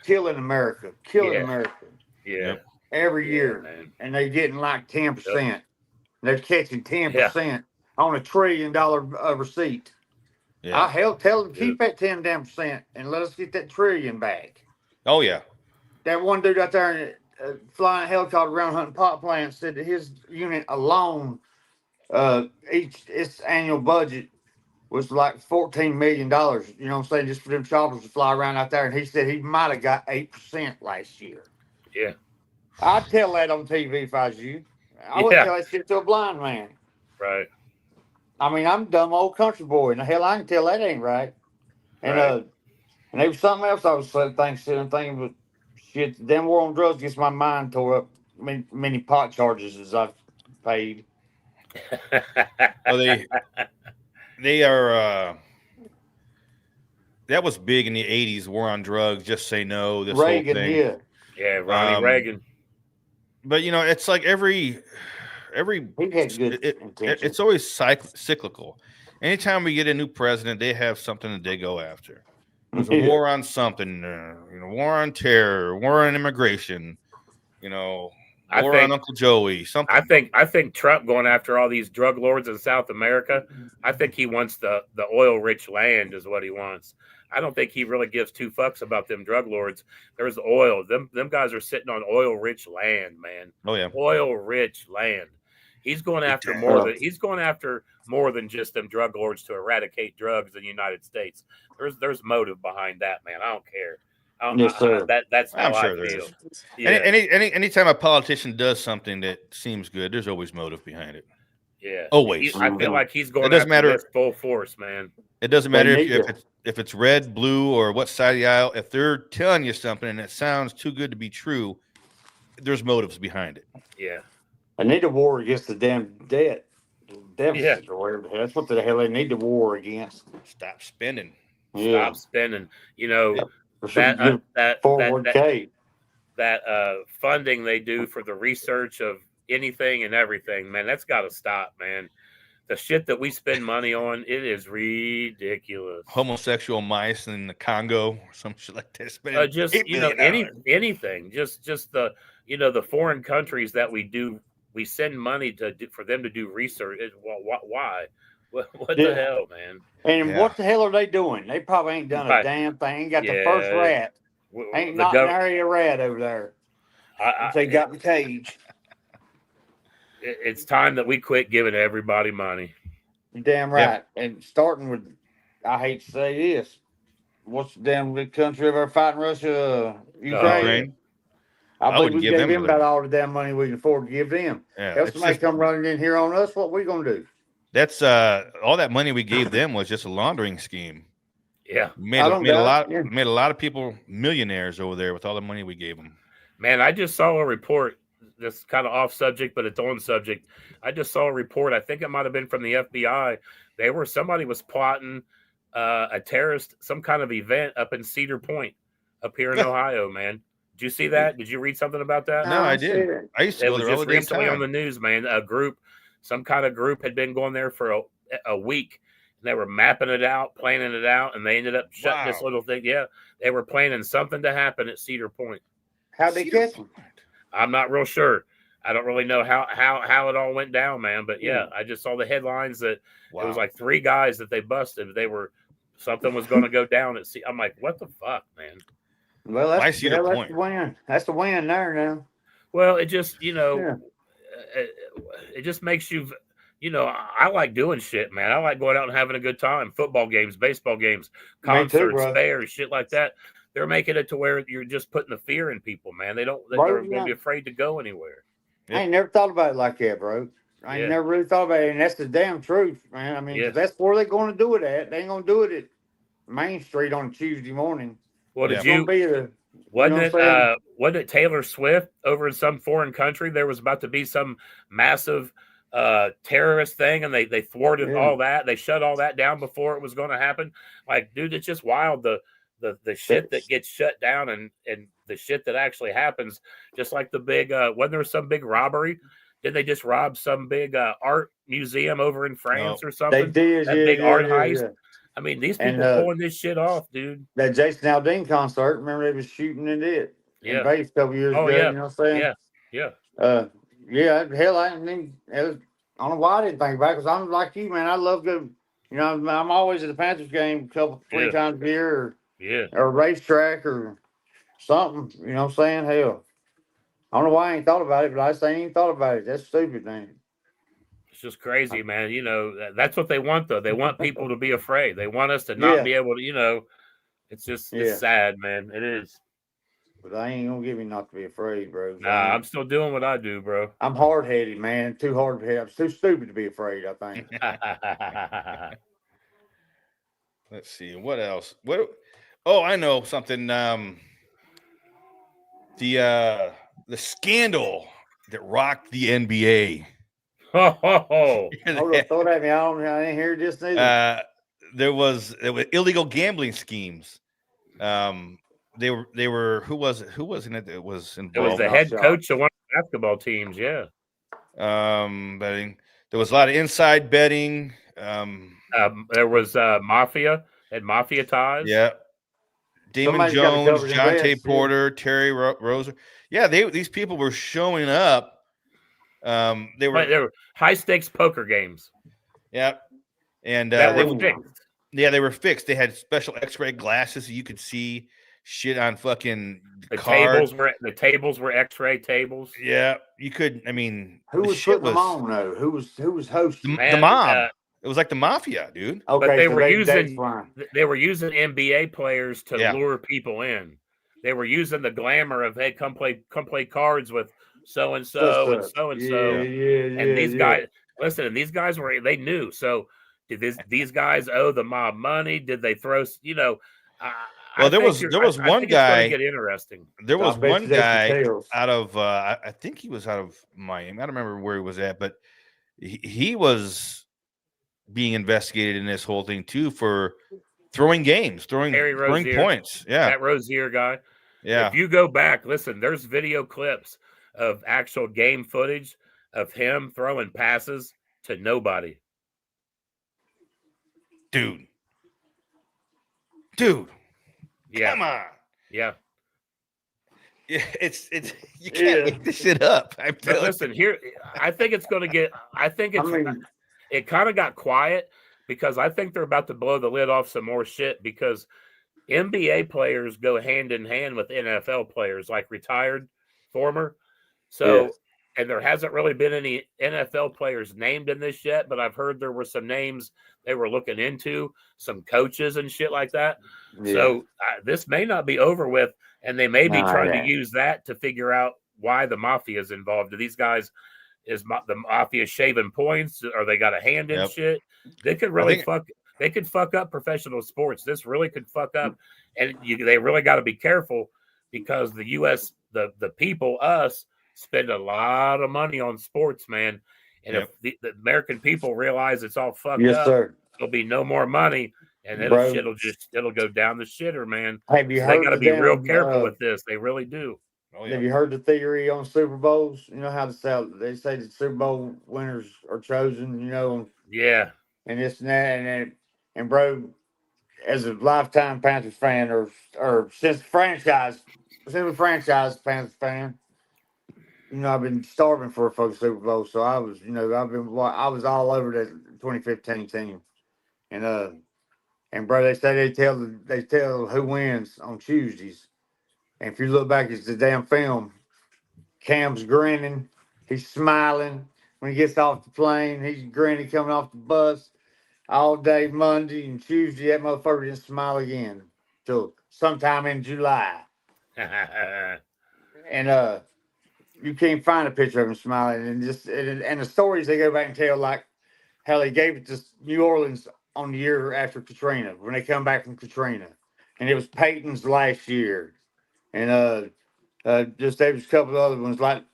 killing America, America. Yeah, every year, man. And they're getting like 10%. They're catching 10% on $1 trillion receipt. Yeah. I tell them keep that 10% and let us get that trillion back. Oh yeah. That one dude out there flying a helicopter around hunting pot plants said that his unit alone, its annual budget was like $14 million. You know what I'm saying? Just for them choppers to fly around out there. And he said he might have got 8% last year. Yeah. I'd tell that on TV if I was you. I wouldn't tell that shit to a blind man. Right. I mean, I'm a dumb old country boy, and the hell I can tell that ain't right. And and there was something else I was thinking, but shit, the damn war on drugs gets my mind tore up. Many pot charges as I've paid. Well, they are. That was big in the '80s. War on drugs. Just say no. This Reagan, whole thing. Yeah, Ronnie Reagan. But it's like every he had good it's always cyclical. Anytime we get a new president, they have something that they go after. There's a war on something, war on terror, war on immigration, war on Uncle Joey. Something. I think Trump going after all these drug lords in South America. I think he wants the oil-rich land is what he wants. I don't think he really gives two fucks about them drug lords. There's oil. Them guys are sitting on oil-rich land, man. Oh yeah, oil-rich land. He's going after more than just them drug lords to eradicate drugs in the United States. There's motive behind that, man. I don't care. Yes, sir. That's how I there feel. is. Yeah. Anytime a politician does something that seems good, there's always motive behind it. Yeah, always. I feel like he's going. It doesn't matter full force, man. It doesn't matter if it's red, blue, or what side of the aisle. If they're telling you something and it sounds too good to be true, there's motives behind it. Yeah. I need a war against the damn debt. Deficit or whatever. That's what the hell they need to war against. Stop spending. Stop spending. That funding they do for the research of anything and everything, man, that's got to stop, man. The shit that we spend money on, it is ridiculous. Homosexual mice in the Congo or some shit like that. Anything. Just the the foreign countries that we send money for them to do research. Why? What the hell, man? And what the hell are they doing? They probably ain't done a damn thing. Ain't got the first rat. Ain't not an area rat over there. They got the cage. It's time that we quit giving everybody money. You're damn right. Yep. And starting with, I hate to say this, what's the damn big country over fighting Russia? Ukraine. I believe we gave them about all the damn money we can afford to give them. Yeah, if somebody come running in here on us, what we gonna do? That's all that money we gave them was just a laundering scheme. Yeah, made a lot of people millionaires over there with all the money we gave them. Man, I just saw a report. That's kind of off subject, but it's on subject. I just saw a report. I think it might have been from the FBI. Somebody was plotting a terrorist, some kind of event up in Cedar Point, up here in Ohio. Man, did you see that? Did you read something about that? No, I did. I used to go there all the damn time. On the news, man. Some kind of group had been going there for a week. And they were mapping it out, planning it out, and they ended up shutting this little thing. Yeah, they were planning something to happen at Cedar Point. How'd they catch them? I'm not real sure. I don't really know how it all went down, man. But I just saw the headlines that it was like 3 guys that they busted. Something was going to go down at sea. I'm like, what the fuck, man? Well, that's the win. That's the win there now. Well, it just it just makes you. I like doing shit, man. I like going out and having a good time. Football games, baseball games, concerts, fairs, shit like that. they're making it to where you're just putting the fear in people, man. They're Bro, going to be afraid to go anywhere. I ain't never thought about it like that, bro. I ain't Yeah. never really thought about it, and that's the damn truth, man. I mean, 'cause Yeah. that's where they're going to do it at. They ain't going to do it at Main Street on Tuesday morning. Well, Yeah. did It's going you? to be the, Wasn't know it? what I'm saying? Wasn't it Taylor Swift over in some foreign country? There was about to be some massive terrorist thing, and they thwarted Yeah. all that. They shut all that down before it was going to happen. Like, dude, it's just wild. The shit that gets shut down and the shit that actually happens. Just like the big wasn't there some big robbery? Did they just rob some big art museum over in France or They something? did, That yeah, big yeah, art yeah, heist. yeah. I mean, these And, people pulling this shit off, dude. That Jason Aldean concert, remember they was shooting at it in Yeah. Vegas a couple years Oh ago, yeah. you know what I'm saying? Yeah. Yeah. Yeah, hell, I mean, I don't know why I didn't think about it, because I'm like you, man. I love good, you know, I'm always at the Panthers game three Yeah. times a year, Yeah. or a racetrack or something, you know what I'm saying? Hell, I don't know why I ain't thought about it, but I just ain't even thought about it. That's stupid, man. It's just crazy, man. You know, that's what they want, though. They want people to be afraid. They want us to not Yeah. be able to, you know, it's just, Yeah. it's sad, man. It is. But I ain't gonna give you not to be afraid, bro. Nah, I'm still doing what I do, bro. I'm hard headed, man. Too hard headed. I'm too stupid to be afraid, I think. Let's see what else. Oh, I know something. The scandal that rocked the NBA. Oh, Hold up, throw it at me. I didn't hear this neither. There was illegal gambling schemes. They were who was in it that was it was involved? the head coach of one of the basketball teams. Yeah. Betting. There was a lot of inside betting. There was mafia ties. Yeah. Damon Somebody's gotta Jones, cover the Jonte bets, yeah. Porter, Terry Roser. Yeah, these people were showing up. They were high stakes poker games. Yeah, and That they were fixed. Yeah, they were fixed. They had special X-ray glasses so you could see shit on fucking The cards. tables were X-ray tables. Yeah, you could. I mean, Who the was shit putting them on though? Who was hosting? the mob. It was like the mafia, dude. Okay, but they so were they were using NBA players to Yeah. lure people in. They were using the glamour of, hey, come play cards with so and so and so and so. And these guys, listen, and these guys they knew. So did these guys owe the mob money? Did they throw? You know, Well, there was one guy. It's get interesting. There was I bet one you that's guy details. out of I think he was out of Miami. I don't remember where he was at, but he was being investigated in this whole thing too for throwing games, throwing points. Yeah, that Rozier guy. Yeah. If you go back, listen, there's video clips of actual game footage of him throwing passes to nobody. Dude. Yeah. Come on. Yeah. It's you can't make this shit up. But listen, here I think it's going to get. It kind of got quiet because I think they're about to blow the lid off some more shit because NBA players go hand in hand with NFL players, like retired, former. So, and there hasn't really been any NFL players named in this yet, but I've heard there were some names they were looking into, some coaches and shit like that. Yeah. So this may not be over with, and they may be trying to use that to figure out why the mafia is involved. Do these guys, is the mafia shaving points, or they got a hand in shit? They could really They could fuck up professional sports. This really could fuck up, and they really got to be careful because the U.S. the people, us, spend a lot of money on sports, man. And if the American people realize it's all fucked up, there'll be no more money, and it'll go down the shitter, man. Have you so heard they got to be real careful with this. They really do. Oh, yeah. Have you heard the theory on Super Bowls? You know how they say the Super Bowl winners are chosen, you know? Yeah. And this and that. And bro, as a lifetime Panthers fan or since franchise Panthers fan, you know, I've been starving for a fucking Super Bowl. So I was, you know, I was all over that 2015 team. And bro, they say they tell who wins on Tuesdays. And if you look back at the damn film, Cam's grinning. He's smiling when he gets off the plane. He's grinning coming off the bus all day Monday and Tuesday. That motherfucker didn't smile again till sometime in July. And you can't find a picture of him smiling. And the stories they go back and tell, like how they gave it to New Orleans on the year after Katrina, when they come back from Katrina. And it was Peyton's last year. And just there was a couple of other ones, like,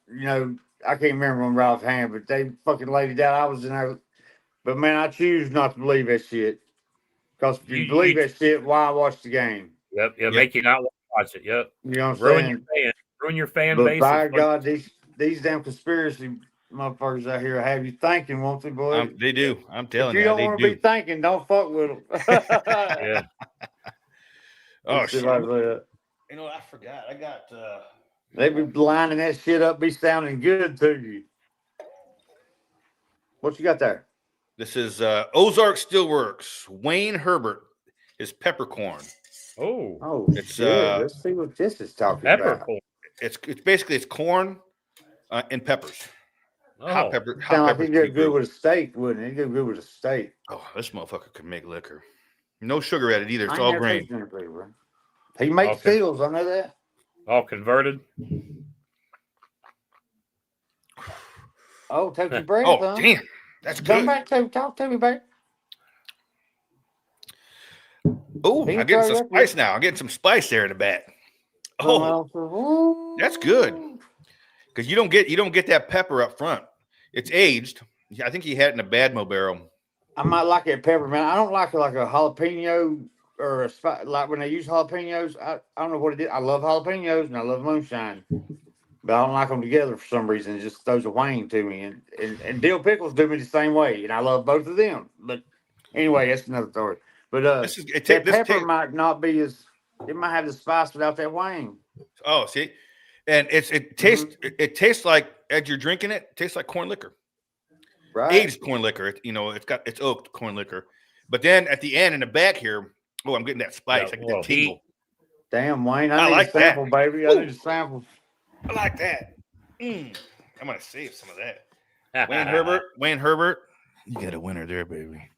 I can't remember them right offhand, but they fucking laid it down. I was in there. But man, I choose not to believe that shit. Because if you believe that shit, why watch the game? Yep. Make you not watch it. Yep. You know what I'm Ruin saying? your fan But base. by God, these damn conspiracy motherfuckers out here have you thinking, won't they, boy? They do. I'm telling If you don't they want do. to be thinking, don't fuck with them. Yeah. Oh shit! Like that. I forgot. I got. They be lining that shit up, be sounding good to you. What you got there? This is Ozark Steelworks. Wayne Herbert is peppercorn. Oh, it's shit. Let's see what this is talking about. Peppercorn. It's basically corn and peppers. Oh. Hot pepper. Sound like it'd go good with a steak, wouldn't it? It'd go good with a steak. Oh, this motherfucker can make liquor. No sugar added either. It's I ain't all never grain. tasted it, bro. He makes seals, I know that. All converted. Oh, take your breath, Oh, huh? damn. That's good. Come back to talk to me, baby. Oh, I'm getting some spice now. I'm getting some spice there in the back. Oh, that's good. Because you don't get that pepper up front. It's aged. I think he had it in a Badmo barrel. I might like that pepper, man. I don't like it like a jalapeno or a like when they use jalapenos. I don't know what it is. I love jalapenos and I love moonshine, but I don't like them together for some reason. It just throws a wang to me. And dill pickles do me the same way, and I love both of them. But anyway, that's another story. But that pepper might not be as. It might have the spice without that wang. Oh, see, and it tastes like as you're drinking it. It tastes like corn liquor. Right. Aged corn liquor. It's oaked corn liquor. But then at the end in the back here, I'm getting that spice. I get that tingle. Damn, Wayne, I need like a sample, that. Baby. I need a sample. I like that. I'm gonna save some of that. Wayne Herbert, you got a winner there, baby.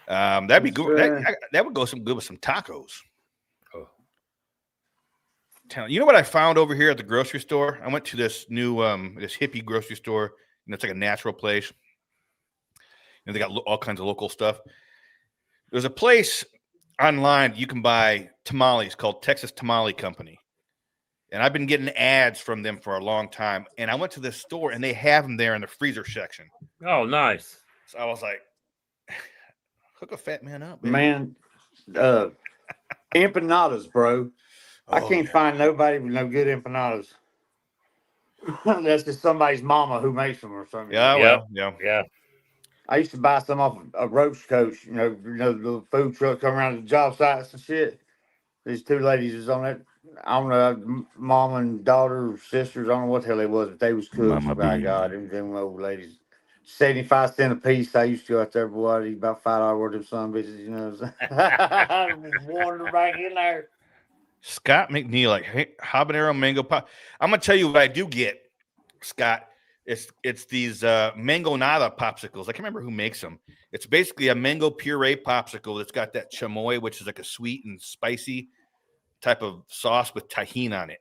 That'd be good. That would go some good with some tacos. Oh. You know what I found over here at the grocery store? I went to this new this hippie grocery store. It's like a natural place. They got all kinds of local stuff. There's a place online you can buy tamales called Texas Tamale Company. And I've been getting ads from them for a long time. And I went to this store and they have them there in the freezer section. Oh, nice. So I was like, hook a fat man up, baby. Man. Empanadas, bro. I can't find nobody with no good empanadas. That's just somebody's mama who makes them or something. Yeah. I used to buy some off a roach coach, the food truck come around to the job sites and shit. These two ladies was on that. I don't know, mom and daughter or sisters. I don't know what the hell they was, but they was cooks. By God, them old ladies. 75 cents a piece. I used to go out there, boy. I'd eat about $5 worth of some bitches, you know what I'm saying? I wandered back in there. Scott McNeil, like habanero mango pop. I'm gonna tell you what I do get, Scott. It's these mango nada popsicles. I can't remember who makes them. It's basically a mango puree popsicle that's got that chamoy, which is like a sweet and spicy type of sauce with tahini on it.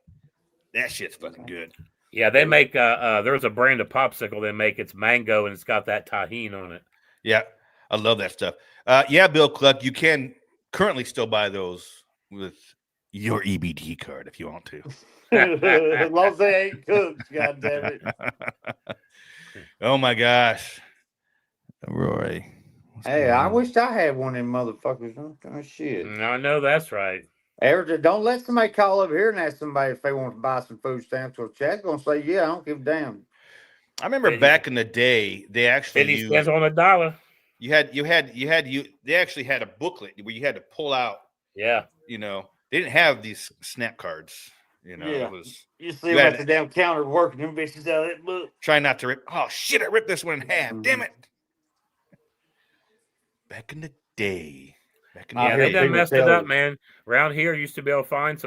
That shit's fucking good. Yeah, they make there's a brand of popsicle they make. It's mango and it's got that tahini on it. Yeah, I love that stuff. Yeah, Bill Cluck, you can currently still buy those with your EBT card if you want to. As long as they ain't cooked, God damn it. Oh my gosh. Roy. Hey, I wished I had one of them motherfuckers. Oh, shit. I know that's right. Don't let somebody call over here and ask somebody if they want to buy some food stamps. Or Chad's gonna say, yeah, I don't give a damn. I remember back in the day, they actually 50 cents on a dollar. They actually had a booklet where you had to pull out. Yeah. They didn't have these snap cards. It was. You see them at the damn counter working them bitches out of that book. Trying not to rip. Oh shit! I ripped this one in half. Damn it! Back in the day. They done messed it up, man. Around here, you used to be able to find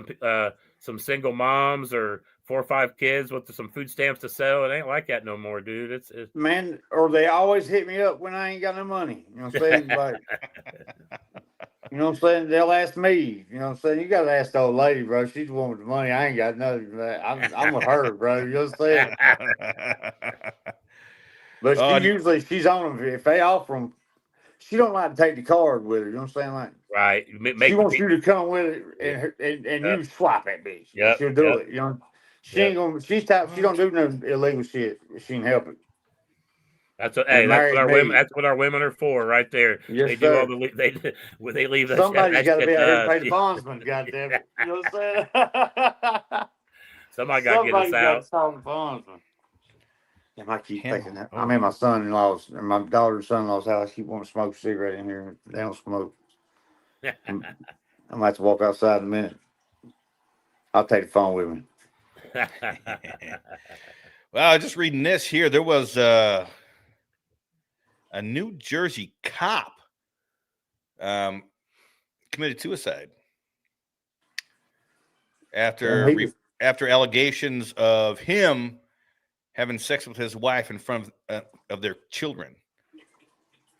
some single moms or 4 or 5 kids with some food stamps to sell. It ain't like that no more, dude. It's man, or they always hit me up when I ain't got no money. You know what I'm saying? Like, know what I'm saying? They'll ask me. You know what I'm saying? You got to ask the old lady, bro. She's the one with the money. I ain't got nothing. Man. I'm with her, bro. You know what I'm saying? But Oh, she's on them. If they offer them, she don't like to take the card with her. You know what I'm saying? Like, Right. she Make wants you to come with it Yeah. and Yep. you swap that bitch. Yep. She'll do Yep. it. You know, she ain't gonna. She don't do no illegal shit. She can help it. That's what. And Hey, that's what married our women. me. That's what our women are for, right there. Yes, They do all sir. they leave that, Somebody's that got to shit be to out here to us. pay the bondsman. Goddamn it! You know what I'm saying? Somebody got to get us Somebody's got out. to call the bondsman. Damn, I keep Him. thinking that. Oh. I'm in my son-in-law's and my daughter's son-in-law's house. I keep wanting to smoke a cigarette in here. They don't smoke. I'm gonna have to walk outside in a minute. I'll take the phone with me. Well, I was just reading this here. There was a New Jersey cop committed suicide after after allegations of him having sex with his wife in front of their children,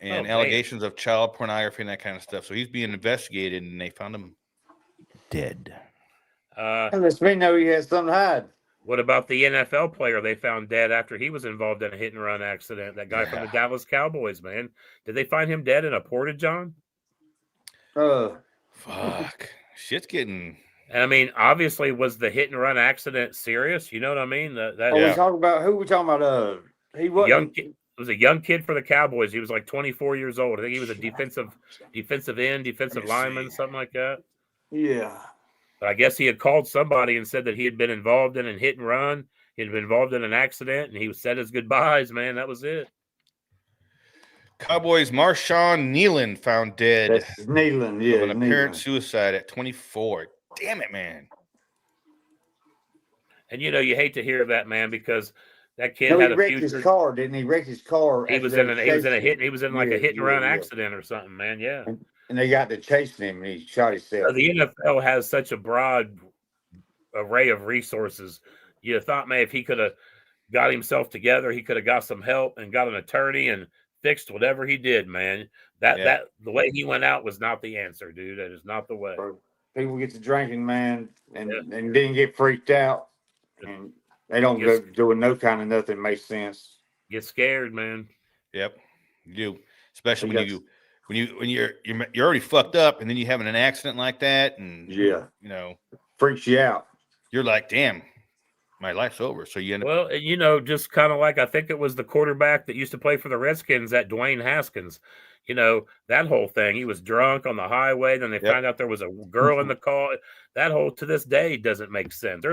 and allegations of child pornography and that kind of stuff. So he's being investigated, and they found him dead. That lets me know he has something to hide. What about the NFL player they found dead after he was involved in a hit and run accident? That guy from the Dallas Cowboys, man. Did they find him dead in a porta-john? Fuck. Shit's getting. And I mean, obviously, was the hit and run accident serious? You know what I mean? We talking about who we talking about? He wasn't young kid. It was a young kid for the Cowboys. He was like 24 years old. I think he was a defensive end, defensive lineman, something like that. Yeah. But I guess he had called somebody and said that he had been involved in a hit and run. He had been involved in an accident, and he said his goodbyes, man. That was it. Cowboys Marshawn Nealon found dead. That's Nealon, yeah. Of an apparent suicide at 24. Damn it, man. And, you know, you hate to hear that, man, because that kid had a wrecked future. His car, didn't he? Wrecked his car. He was in like a hit and run accident or something, man. Yeah. And they got to chasing him, and he shot himself. The NFL has such a broad array of resources. You thought, man, if he could have got himself together, he could have got some help and got an attorney and fixed whatever he did, man. That the way he went out was not the answer, dude. That is not the way. People get to drinking, man, and didn't get freaked out, and they don't go doing no kind of nothing makes sense. Get scared, man. Yep, you do. Especially when you're already fucked up, and then you having an accident like that, and you know, freaks you out. You're like, damn, my life's over. So you end up. Well, you know, just kind of like I think it was the quarterback that used to play for the Redskins, that Dwayne Haskins. You know, that whole thing. He was drunk on the highway. Then they found out there was a girl in the car. That whole to this day doesn't make sense.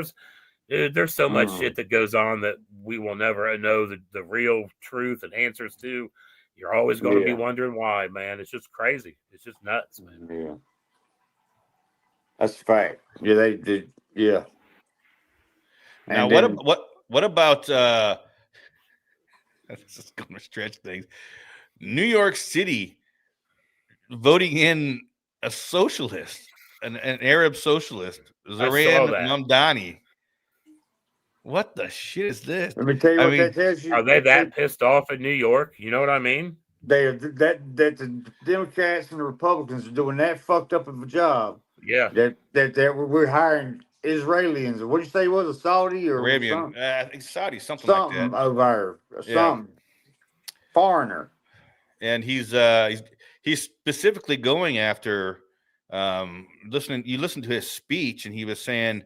There's so much shit that goes on that we will never know the real truth and answers to. You're always going to be wondering why, man. It's just crazy. It's just nuts, man. Yeah, that's a fact. Yeah, they did. Yeah. Now, what about this is going to stretch things. New York City voting in a socialist, an Arab socialist, Zoran Mamdani. What the shit is this? Let me tell you that tells you. Are they that pissed off in New York? You know what I mean? That the Democrats and the Republicans are doing that fucked up of a job. Yeah. That we're hiring Israelis. What do you say it was, a Saudi or Arabian? I think Saudi, something like that. Over there, some foreigner. And he's specifically going after listening. You listen to his speech, and he was saying,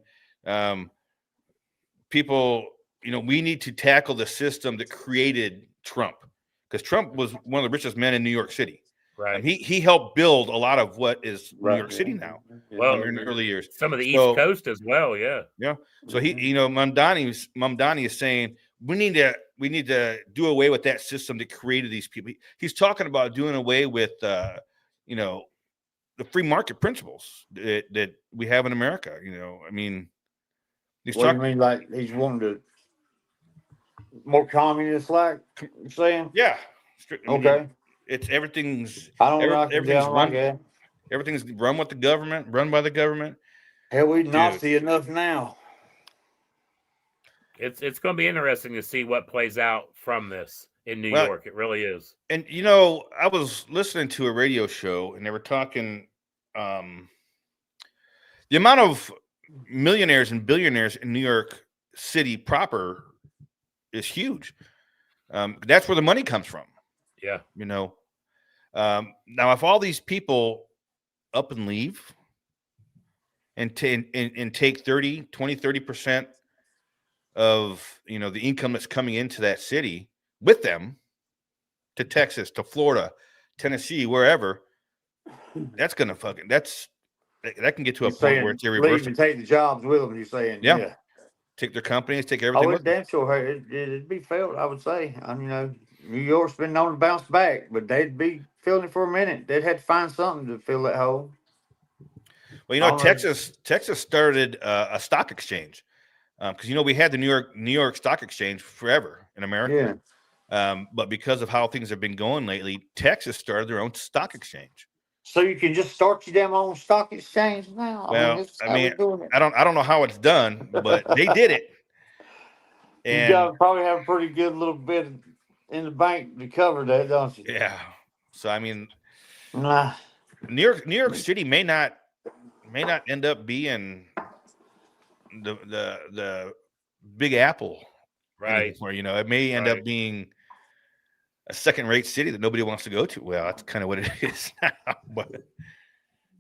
people, you know, we need to tackle the system that created Trump, because Trump was one of the richest men in New York City. Right. And he helped build a lot of what is New York City now. Well, in the early years, some of the East Coast as well. Yeah. Yeah. So he, you know, Mamdani is saying we need to do away with that system that created these people. He's talking about doing away with, you know, the free market principles that we have in America. You know, I mean, what do you mean, like he's wanting to more communist, like you're saying? Yeah. Okay. It's everything's. I don't know. Everything's run. Like everything's run with the government, run by the government. Hell, we Nazi enough now. It's going to be interesting to see what plays out from this in New York. It really is. And you know, I was listening to a radio show, and they were talking the amount of millionaires and billionaires in New York City proper is huge. That's where the money comes from. Yeah. You know, now if all these people up and leave and take 30% of, you know, the income that's coming into that city with them to Texas, to Florida, Tennessee, wherever, that's going to that can get to a You're point where saying it's leave irreversible. and take the jobs with them. You're saying, Yeah. yeah. Take their companies, take I everything would with them. damn sure it'd be felt, I would say. You know, New York's been known to bounce back, but they'd be feeling it for a minute. They'd have to find something to fill that hole. Well, you know, Texas started a stock exchange because, you know, we had the New York Stock Exchange forever in America. Yeah. But because of how things have been going lately, Texas started their own stock exchange. So you can just start your damn own stock exchange now. Well, This is how we're doing it. I don't know how it's done, but they did it. You And gotta probably have a pretty good little bit in the bank to cover that, don't you? yeah. So I mean, Nah. New York City may not end up being the Big Apple, Right. anymore. You know, it may end up being a second-rate city that nobody wants to go to. Well, that's kind of what it is now. But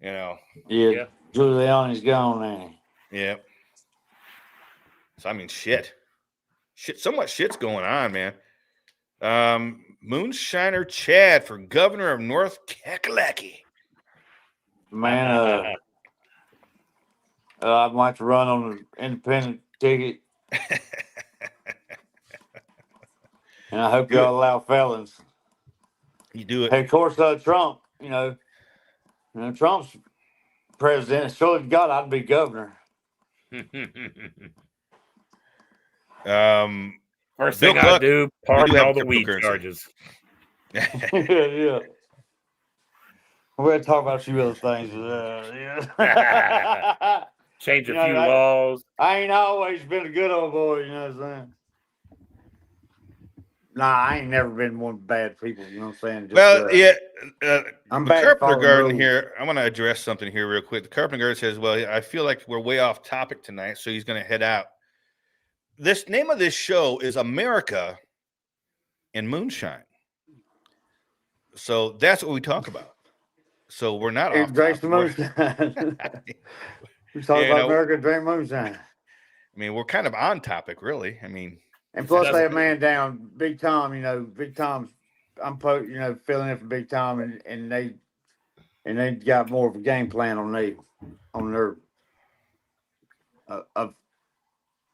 you know, Yeah. Giuliani's gone now. yeah. So I mean, shit. So much shit's going on, man. Moonshiner Chad for governor of North Kakalaki. Man, I'd like to run on the independent ticket. And I hope y'all allow felons. You do it. Hey, of course, Trump, Trump's president. Surely to God, I'd be governor. First Bill thing I Cluck, do, we pardon do have all the weed cryptocurrency. charges. Yeah. We're going to talk about a few other things. Yeah. Change a You know, few laws. I ain't always been a good old boy, you know what I'm saying? Nah, I ain't never been one of the bad people, you know what I'm saying? Just, I'm the bad Carpenter following Garden rules. here, I want to address something here real quick. The Carpenter Garden says, well, I feel like we're way off topic tonight, so he's going to head out. This name of this show is America and Moonshine. So that's what we talk about. So we're not off Drink topic. the moonshine. We talk about America, drink moonshine. I mean, we're kind of on topic, really. I mean, and plus they have man down, Big Tom. Big Tom's. I'm filling in for Big Tom, and they got more of a game plan on their.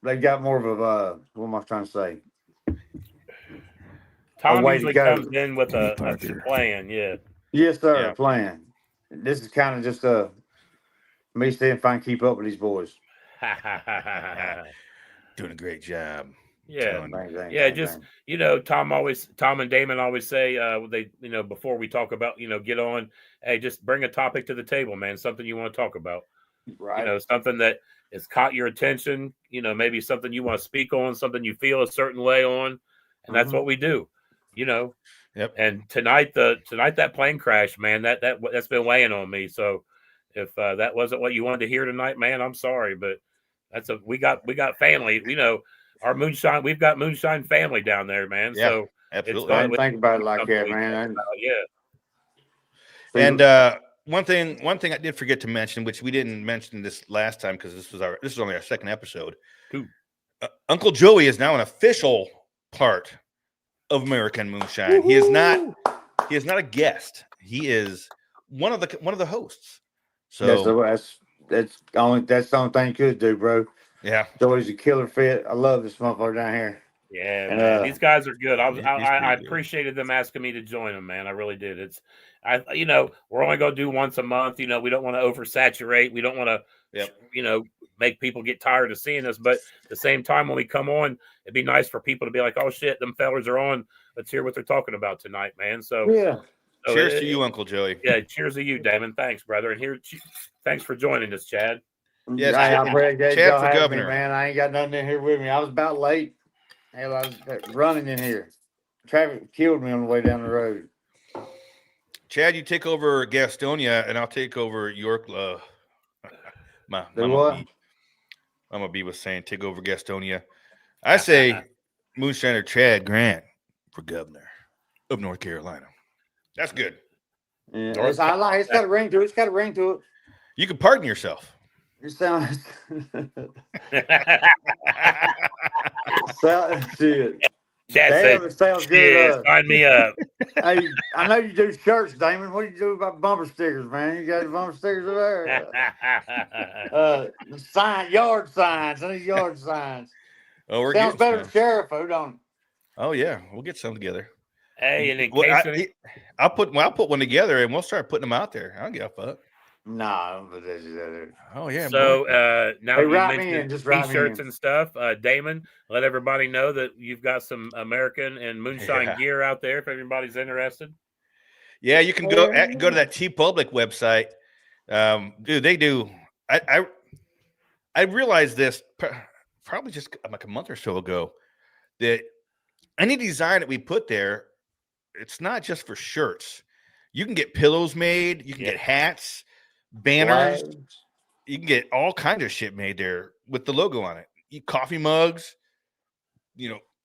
They got more of a what am I trying to say? Tom usually comes in with a plan, yeah. Yes, sir, Yeah. plan. This is kind of just me seeing if I can keep up with these boys. Doing a great job. Yeah. Thanks. Tom and Damon always say, before we talk about, get on, hey, just bring a topic to the table, man. Something you want to talk about. Right. Something that has caught your attention, maybe something you want to speak on, something you feel a certain way on. And that's what we do, Yep. And tonight that plane crash, man, that's been weighing on me. So if that wasn't what you wanted to hear tonight, man, I'm sorry, but we got family, our moonshine. We've got moonshine family down there, man. Yeah, so absolutely. I didn't think about it like that, man. And one thing I did forget to mention, which we didn't mention this last time because this is only our second episode. Uncle Joey is now an official part of America and Moonshine. Woo-hoo! He is not a guest. He is one of the hosts. So that's the only thing you could do, bro. Yeah. Joey's a killer fit. I love this motherfucker down here. Yeah, man. These guys are good. I appreciated them asking me to join them, man. I really did. We're only going to do once a month. We don't want to oversaturate. We don't want to, make people get tired of seeing us. But at the same time, when we come on, it'd be nice for people to be like, oh, shit, them fellers are on. Let's hear what they're talking about tonight, man. So, yeah. Cheers to you, Uncle Joey. Yeah, cheers to you, Damon. Thanks, brother. And thanks for joining us, Chad. Yes, I'm ready to Chad for governor. Me, man. I ain't got nothing in here with me. I was about late. Hell, I was running in here. Traffic killed me on the way down the road. Chad, you take over Gastonia, and I'll take over York. My Do Mama what? B. Mama B was saying take over Gastonia. I say Moonshiner Chad Grant for governor of North Carolina. That's good. Yeah, North I like. It's got a ring to it. It's got a ring to it. You can pardon yourself. It sounds. Shit. Chad Damn, said, it sounds "Shit, good. sign me up." Hey, I know you do shirts, Damon. What do you do about bumper stickers, man? You got the bumper stickers over there. Yard signs. I need yard signs. Oh, we're Sounds getting better some. than sheriff food, don't it? Oh yeah, we'll get some together. Hey, and in Well, case I'll put one together, and we'll start putting them out there. I don't give a fuck. No, but this is it. Oh yeah. so boy. now Hey, you write me in. mentioned Just write me t-shirts in. and stuff. Damon, let everybody know that you've got some American and Moonshine Yeah. gear out there if anybody's interested. Yeah, you can go to that T Public website. Dude, they do. I realized this probably just like a month or so ago that any design that we put there, it's not just for shirts. You can get pillows made. You can get hats, banners. Flags. You can get all kinds of shit made there with the logo on it. Coffee mugs,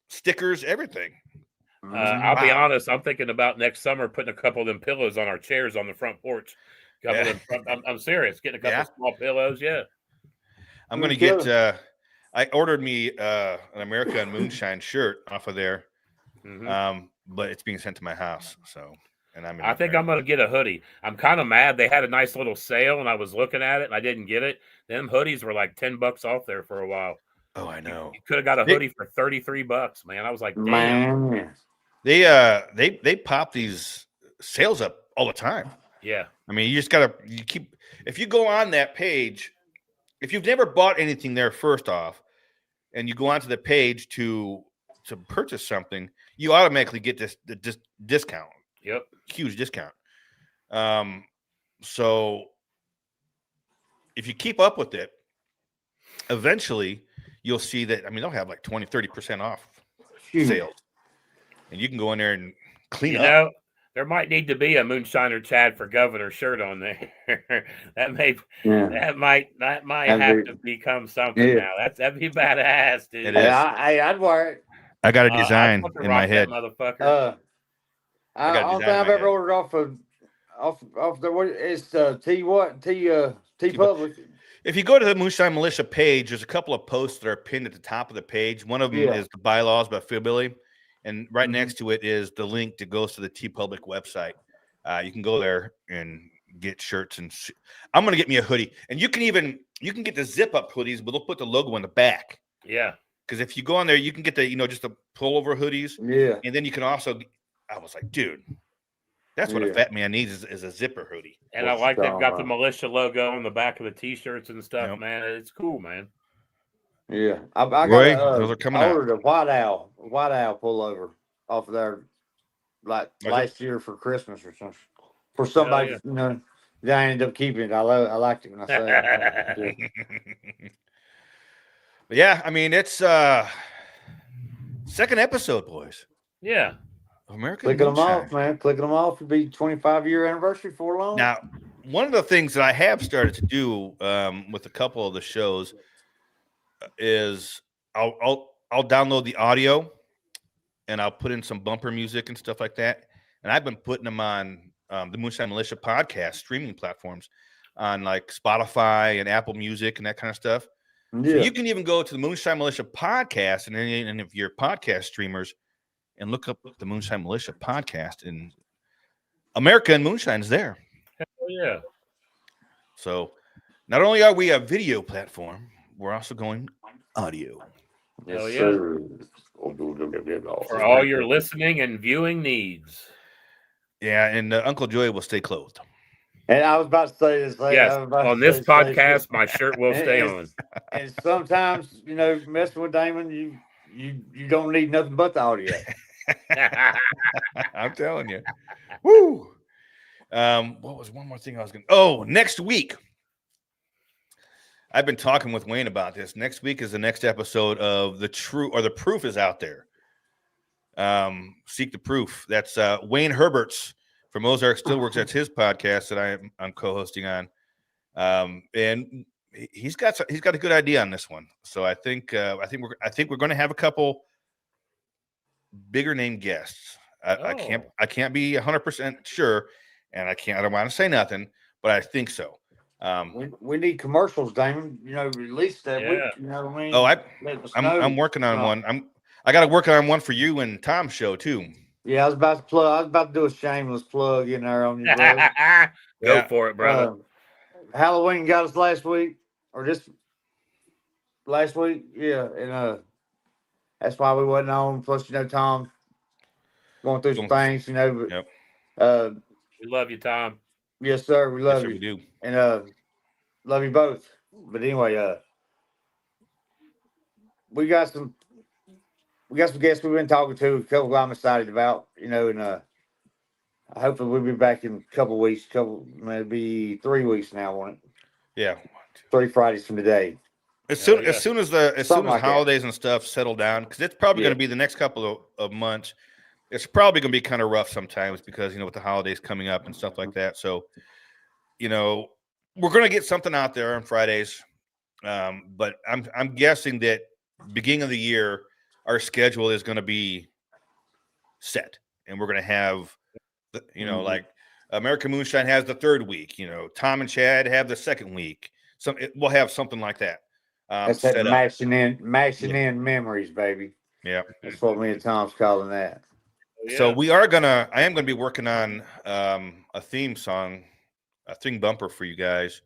stickers, everything. I'll be Wow. honest. I'm thinking about next summer putting a couple of them pillows on our chairs on the front porch. I'm serious. Getting a couple of small pillows. Yeah. I'm going to get I ordered me an America and Moonshine shirt off of there. But it's being sent to my house. So, and I think I'm going to get a hoodie. I'm kind of mad. They had a nice little sale and I was looking at it and I didn't get it. Them hoodies were like $10 off there for a while. Oh, I know. You could have got a hoodie for $33, man. I was like, damn. Man. They pop these sales up all the time. Yeah. I mean, if you go on that page, if you've never bought anything there, first off, and you go onto the page to purchase something, you automatically get this discount. Yep. Huge discount. So if you keep up with it, eventually you'll see that, they'll have like 20-30% off sales. And you can go in there and clean up. There might need to be a Moonshiner Chad for governor shirt on there. that might have to become something now. That'd be badass, dude. It is. I'd wear it. I got a design in my head. Motherfucker. I don't think I've ever ordered off the what it's T Public. If you go to the Moonshine Militia page, there's a couple of posts that are pinned at the top of the page. One of them is the bylaws by Philbilly, and right next to it is the link that goes to the T Public website. You can go there and get shirts, and I'm gonna get me a hoodie. And you can get the zip up hoodies, but they'll put the logo in the back. Yeah. Because if you go on there, you can get the just the pullover hoodies. Yeah. And then you can also. I was like, dude, that's what a fat man needs is a zipper hoodie. And I like they've got the militia logo on the back of the t-shirts and stuff, man. It's cool, man. Yeah. I got those are coming out. I ordered a white owl pullover off of there like last year for Christmas or something. For somebody, that I ended up keeping it. I liked it when I said it. But yeah, it's second episode, boys. Yeah. American Clicking them Moonshine. off, man. Clicking them off. It'll be 25-year anniversary for long. Now, one of the things that I have started to do with a couple of the shows is I'll download the audio and I'll put in some bumper music and stuff like that. And I've been putting them on the Moonshine Militia podcast streaming platforms on like Spotify and Apple Music and that kind of stuff. Yeah. So you can even go to the Moonshine Militia podcast and if you're podcast streamers and look up the Moonshine Militia podcast, and America and Moonshine is there. Hell yeah. So not only are we a video platform, we're also going audio. Hell yeah. For all your listening and viewing needs. Yeah, and Uncle Joey will stay clothed. And I was about to say this. Yes, on this podcast, my shirt will stay on. And sometimes, messing with Damon, you don't need nothing but the audio. I'm telling you. Woo! What was one more thing I was going to... Oh, next week. I've been talking with Wayne about this. Next week is the next episode of The Proof is out there. Seek the Proof. That's Wayne Herbert's from Ozark Steelworks. That's his podcast that I'm co-hosting on, and he's got a good idea on this one. So I think we're going to have a couple bigger name guests. I can't be 100% sure, and I don't want to say nothing, but I think so. We need commercials, Damon. Release that week. You know what I mean? Oh, Let us know. I'm working on one. I got to work on one for you and Tom's show too. Yeah, I was about to do a shameless plug in there on you, bro. Go for it, brother. Halloween got us last week, or just last week, yeah, and that's why we wasn't on. Plus, Tom going through some things, but Yep. We love you, Tom. Yes, sir. We love you. We do. And love you both. But anyway, we got some guests we've been talking to, a couple I'm excited about, and hopefully we'll be back in a couple weeks, maybe 3 weeks now, won't it? Yeah. 3 Fridays from today. As soon as holidays and stuff settle down, because it's probably going to be the next couple of months. It's probably going to be kind of rough sometimes because with the holidays coming up and stuff like that. So, we're going to get something out there on Fridays, but I'm guessing that beginning of the year our schedule is going to be set, and we're going to have, like America and Moonshine has the 3rd week. Tom and Chad have the 2nd week. We'll have something like that. That's that mashing in memories, baby. Yeah, that's what me and Tom's calling that. Yeah. So I am gonna be working on a theme song, a theme bumper for you guys,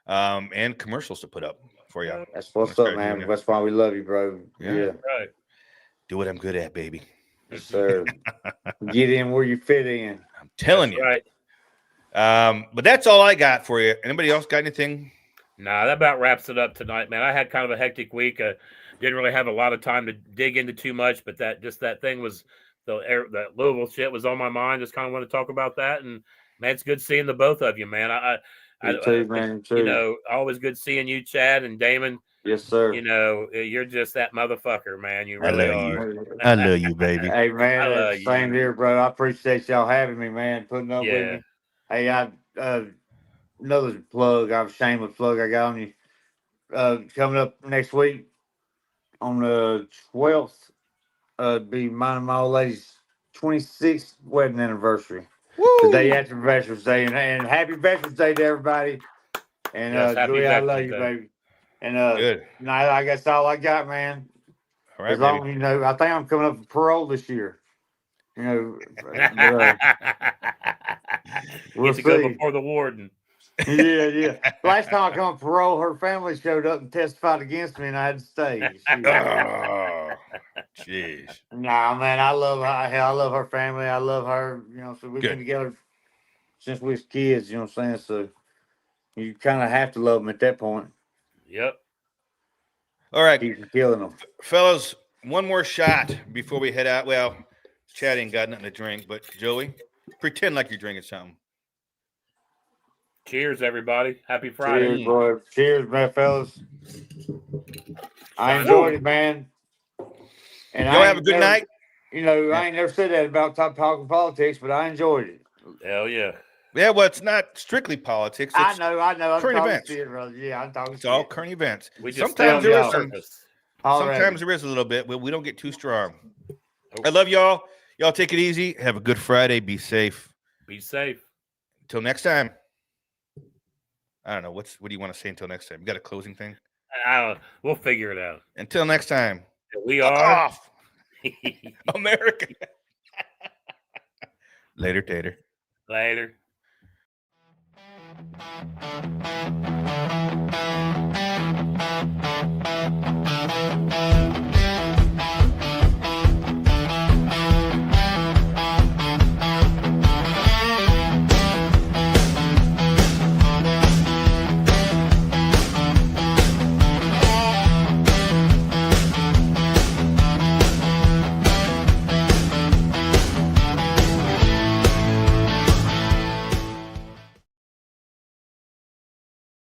and commercials to put up for you. That's what's up, man. That's why we love you, bro. Yeah. Right. Do what I'm good at, baby. Yes, sir. Get in where you fit in. I'm telling you. Right. But that's all I got for you. Anybody else got anything? Nah, that about wraps it up tonight, man. I had kind of a hectic week. Didn't really have a lot of time to dig into too much, but that thing was that Louisville shit was on my mind. Just kind of want to talk about that, and man, it's good seeing the both of you, man. Always good seeing you, Chad and Damon. Yes, sir. You're just that motherfucker, man. You really are. I love you, baby. Hey, man, same here, bro. I appreciate y'all having me, man. Putting up with me. Hey, another plug. I'm shameless plug I got on you. Coming up next week on the 12th. Be mine and my old lady's 26th wedding anniversary. Woo! The day after Veterans Day, and happy Veterans Day to everybody. And Julie, I love you, baby. And good. I guess all I got, man. All right, as long as I think I'm coming up for parole this year. We'll see. Go before the warden. Yeah. Last time I come on parole, her family showed up and testified against me, and I had to stay. Oh, jeez. Nah, man, I love her family. I love her. So we've been together since we was kids. You know what I'm saying? So you kind of have to love them at that point. Yep. All right, keep killing them, fellas. One more shot before we head out. Well, Chad ain't got nothing to drink, but Joey, pretend like you're drinking something. Cheers, everybody. Happy Friday. Cheers, boy. Cheers, man, fellas. I enjoyed it, man. And y'all have a good night. I ain't never said that about talking politics, but I enjoyed it. Hell yeah. Yeah, well, it's not strictly politics. It's I know. I'm current events. Shit, yeah, I'm talking. It's all current events. Sometimes there is sometimes there is a little bit, but we don't get too strong. I love y'all. Y'all take it easy. Have a good Friday. Be safe. Be safe. Until next time. I don't know. What do you want to say until next time? You got a closing thing? I don't know. We'll figure it out. Until next time. We are off. America. Later, Tater. Later.